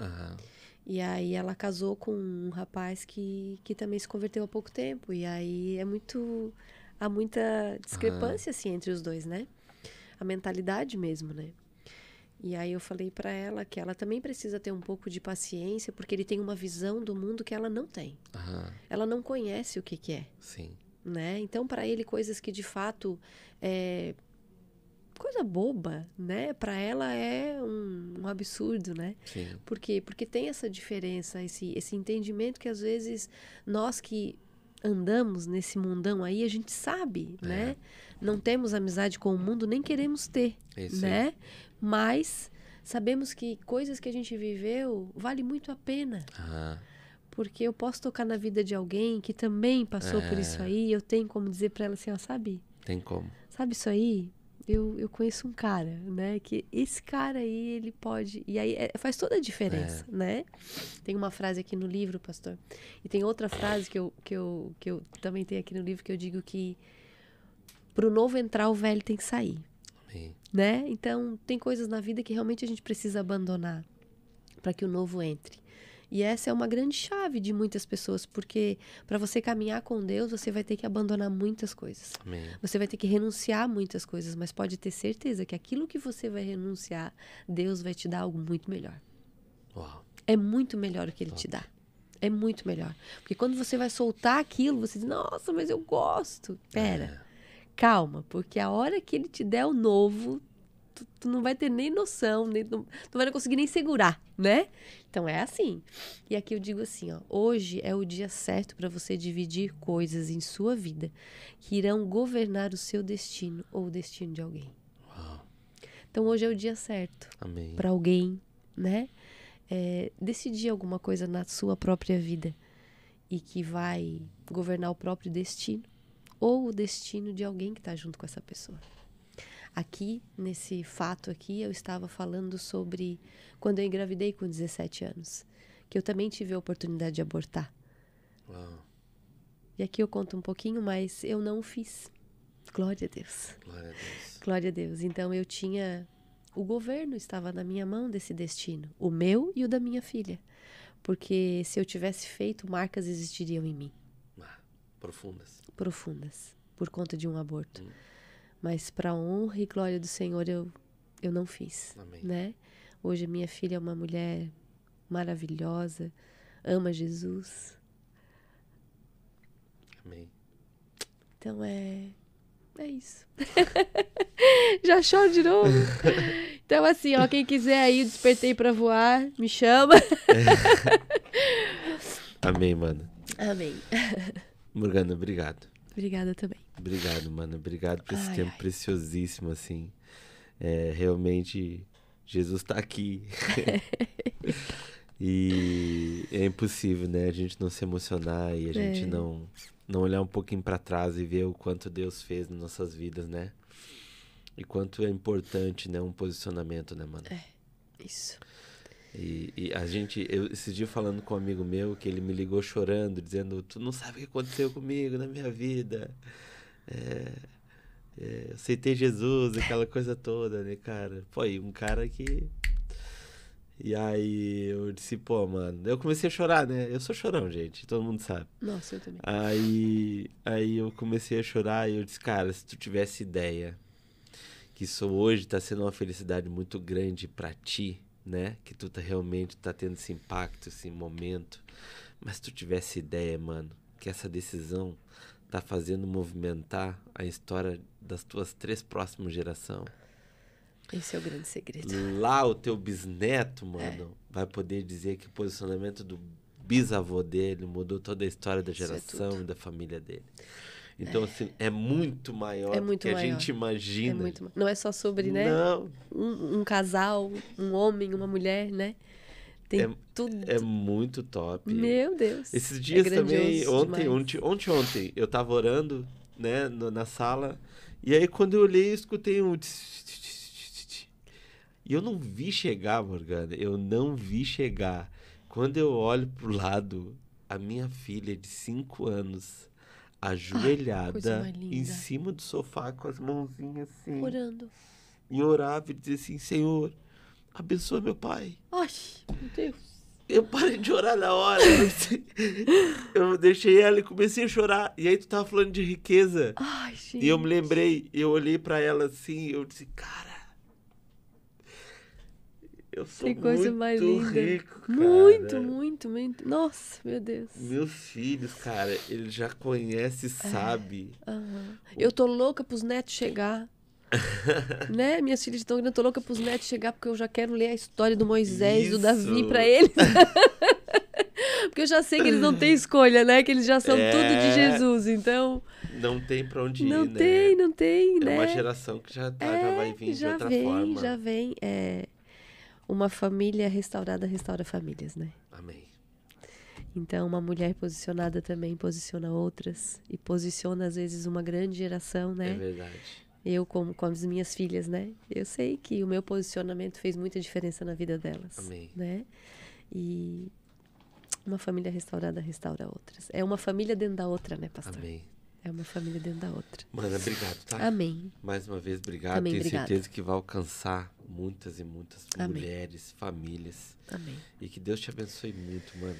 E aí ela casou com um rapaz que também se converteu há pouco tempo. E aí há muita discrepância, assim, entre os dois, né? A mentalidade mesmo, né? E aí eu falei pra ela que ela também precisa ter um pouco de paciência, porque ele tem uma visão do mundo que ela não tem. Ela não conhece o que é. Sim. Né? Então, para ele, coisas que de fato coisa boba, né? Para ela é um absurdo, né? Sim. Por quê? Porque tem essa diferença, esse entendimento que às vezes nós que andamos nesse mundão aí, a gente sabe, né? Não temos amizade com o mundo, nem queremos ter, né? Mas sabemos que coisas que a gente viveu vale muito a pena. Porque eu posso tocar na vida de alguém que também passou por isso aí, eu tenho como dizer para ela assim, ó, sabe? Tem como. Sabe isso aí? Eu conheço um cara, né? Que esse cara aí, ele pode... E aí faz toda a diferença, né? Tem uma frase aqui no livro, pastor. E tem outra frase que eu também tenho aqui no livro, que eu digo que pro novo entrar, o velho tem que sair. Amém. Né? Então, tem coisas na vida que realmente a gente precisa abandonar para que o novo entre. E essa é uma grande chave de muitas pessoas, porque para você caminhar com Deus, você vai ter que abandonar muitas coisas. Amém. Você vai ter que renunciar a muitas coisas, mas pode ter certeza que aquilo que você vai renunciar, Deus vai te dar algo muito melhor. Uau. É muito melhor o que Ele te dá. É muito melhor. Porque quando você vai soltar aquilo, você diz, nossa, mas eu gosto. Pera, calma, porque a hora que Ele te der o novo, tu não vai ter nem noção, tu vai não conseguir nem segurar, né? Então é assim. E aqui eu digo assim, ó, hoje é o dia certo para você dividir coisas em sua vida que irão governar o seu destino ou o destino de alguém. Uau. Então hoje é o dia certo para alguém, né? Decidir alguma coisa na sua própria vida e que vai governar o próprio destino ou o destino de alguém que está junto com essa pessoa. Aqui, nesse fato aqui, eu estava falando sobre quando eu engravidei com 17 anos, que eu também tive a oportunidade de abortar. Uau. E aqui eu conto um pouquinho, mas eu não fiz. Glória a Deus. Glória a Deus. Glória a Deus. Então eu tinha... O governo estava na minha mão desse destino, o meu e o da minha filha. Porque se eu tivesse feito, marcas existiriam em mim. Profundas. Profundas, por conta de um aborto. Mas para a honra e glória do Senhor eu não fiz. Amém. Né? Hoje a minha filha é uma mulher maravilhosa, ama Jesus. Amém. Então é isso. Já choro de novo. Então assim, ó, quem quiser aí, Despertei para Voar, me chama. Amém, mano. Amém. Morgana, obrigado. Obrigada também. Obrigado, mano. Obrigado por esse tempo preciosíssimo, assim. Realmente, Jesus tá aqui. E é impossível, né? A gente não se emocionar e a gente não olhar um pouquinho para trás e ver o quanto Deus fez nas nossas vidas, né? E quanto é importante, né? Um posicionamento, né, mano? Isso. E a gente, esse dia falando com um amigo meu, que ele me ligou chorando, dizendo, tu não sabe o que aconteceu comigo na minha vida. Eu aceitei Jesus, aquela coisa toda, né, cara? Foi um cara que... E aí eu disse, pô, mano, eu comecei a chorar, né? Eu sou chorão, gente, todo mundo sabe. Nossa, eu também. Aí eu comecei a chorar e eu disse, cara, se tu tivesse ideia que isso hoje tá sendo uma felicidade muito grande pra ti, né? Que tu realmente tá tendo esse impacto, esse momento. Mas se tu tivesse ideia, mano, que essa decisão tá fazendo movimentar a história das tuas 3 próximas gerações. Esse é o grande segredo. Lá o teu bisneto, mano, vai poder dizer que o posicionamento bisavô dele, mudou toda a história da geração e da família dele. Então, assim, é muito maior do que a gente imagina. Não é só sobre, né? Não. Um casal, um homem, uma mulher, né? Tem tudo. É muito top. Meu Deus. Esses dias também, ontem, eu tava orando, né, na sala, e aí quando eu olhei, eu escutei um... E eu não vi chegar, Morgana, eu não vi chegar. Quando eu olho pro lado, a minha filha de 5 anos... ajoelhada em cima do sofá com as mãozinhas assim. Orando. E orava e dizia assim, Senhor, abençoa meu pai. Ai, meu Deus. Eu parei de orar na hora. Eu deixei ela e comecei a chorar. E aí tu tava falando de riqueza. Ai, gente. E eu me lembrei, eu olhei pra ela assim, eu disse, cara, eu sou coisa mais linda. Rico, cara. Muito. Nossa, meu Deus. Meus filhos, cara, eles já conhecem e sabem. Eu tô louca pros netos chegar. Né? Minhas filhas estão grandes, eu tô louca pros netos chegar, porque eu já quero ler a história do Moisés e do Davi pra eles. Porque eu já sei que eles não têm escolha, né? Que eles já são tudo de Jesus, então... Não tem pra onde ir, né? Não tem, né? É uma geração que já vai vir de outra forma. Já vem. Uma família restaurada restaura famílias, né? Amém. Então, uma mulher posicionada também posiciona outras. E posiciona, às vezes, uma grande geração, né? É verdade. Eu, com as minhas filhas, né? Eu sei que o meu posicionamento fez muita diferença na vida delas. Amém. Né? E uma família restaurada restaura outras. É uma família dentro da outra, né, pastor? Amém. É uma família dentro da outra. Mano, obrigado, tá? Amém. Mais uma vez, obrigado. Amém, Tenho obrigado. certeza que vai alcançar muitas e muitas Amém. mulheres, famílias. Amém. E que Deus te abençoe muito, mano.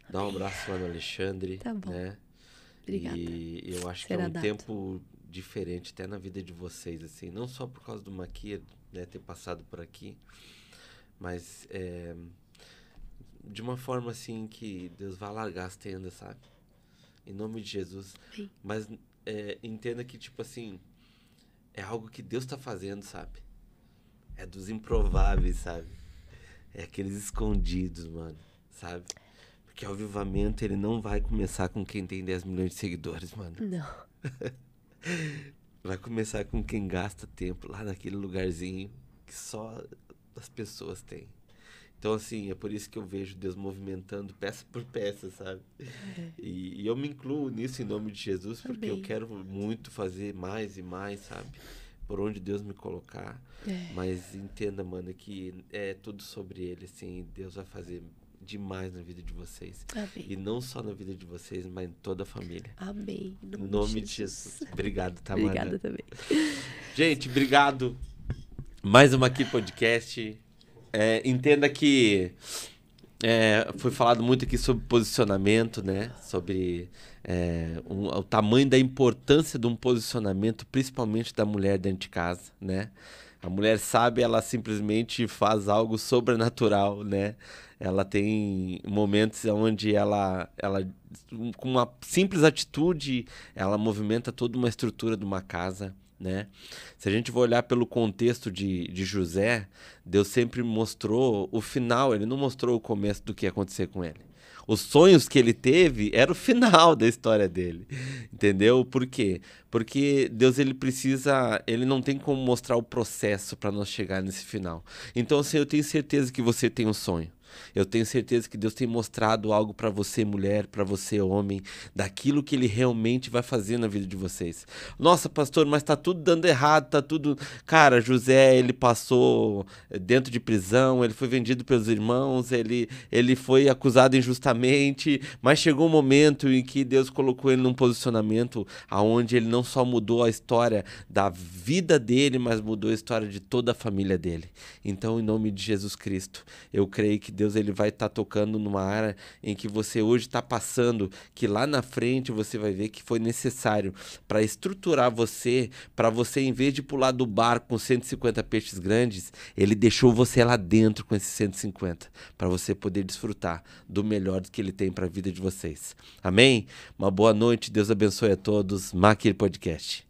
Dá um abraço lá no Alexandre. Tá bom. Né? Obrigada. E eu acho Será que é um dado. tempo diferente até na vida de vocês, assim. Não só por causa do Maquia, né, ter passado por aqui, mas de uma forma, assim, que Deus vai largar as tendas, sabe? Em nome de Jesus. Sim. Mas entenda que, tipo assim, é algo que Deus tá fazendo, sabe? É dos improváveis, sabe? É aqueles escondidos, mano, sabe? Porque o avivamento, ele não vai começar com quem tem 10 milhões de seguidores, mano. Não. Vai começar com quem gasta tempo lá naquele lugarzinho que só as pessoas têm. Então, assim, é por isso que eu vejo Deus movimentando peça por peça, sabe? E eu me incluo nisso em nome de Jesus, porque eu quero muito fazer mais e mais, sabe? Por onde Deus me colocar. Mas entenda, mano, que é tudo sobre Ele, assim. Deus vai fazer demais na vida de vocês. Amém. E não só na vida de vocês, mas em toda a família. Amém. Em nome de Jesus. Obrigado, tá, Obrigada também. Gente, obrigado. Mais uma aqui podcast. Entenda que foi falado muito aqui sobre posicionamento, né? Sobre o tamanho da importância de um posicionamento, principalmente da mulher dentro de casa, né? A mulher sabe, ela simplesmente faz algo sobrenatural, né? Ela tem momentos onde ela com uma simples atitude, ela movimenta toda uma estrutura de uma casa, né? Se a gente for olhar pelo contexto de José, Deus sempre mostrou o final, ele não mostrou o começo do que ia acontecer com ele. Os sonhos que ele teve era o final da história dele, entendeu? Por quê? Porque Deus, ele não tem como mostrar o processo para nós chegar nesse final. Então, assim, eu tenho certeza que você tem um sonho. Eu tenho certeza que Deus tem mostrado algo para você, mulher, para você, homem, daquilo que Ele realmente vai fazer na vida de vocês. Nossa, pastor, mas tá tudo dando errado, tá tudo... Cara, José, ele passou dentro de prisão, ele foi vendido pelos irmãos, ele foi acusado injustamente, mas chegou um momento em que Deus colocou ele num posicionamento aonde ele não só mudou a história da vida dele, mas mudou a história de toda a família dele. Então, em nome de Jesus Cristo, eu creio que Deus ele vai estar tocando numa área em que você hoje está passando, que lá na frente você vai ver que foi necessário para estruturar você, para você, em vez de pular do barco com 150 peixes grandes, ele deixou você lá dentro com esses 150, para você poder desfrutar do melhor que ele tem para a vida de vocês. Amém? Uma boa noite, Deus abençoe a todos. Maquia Podcast.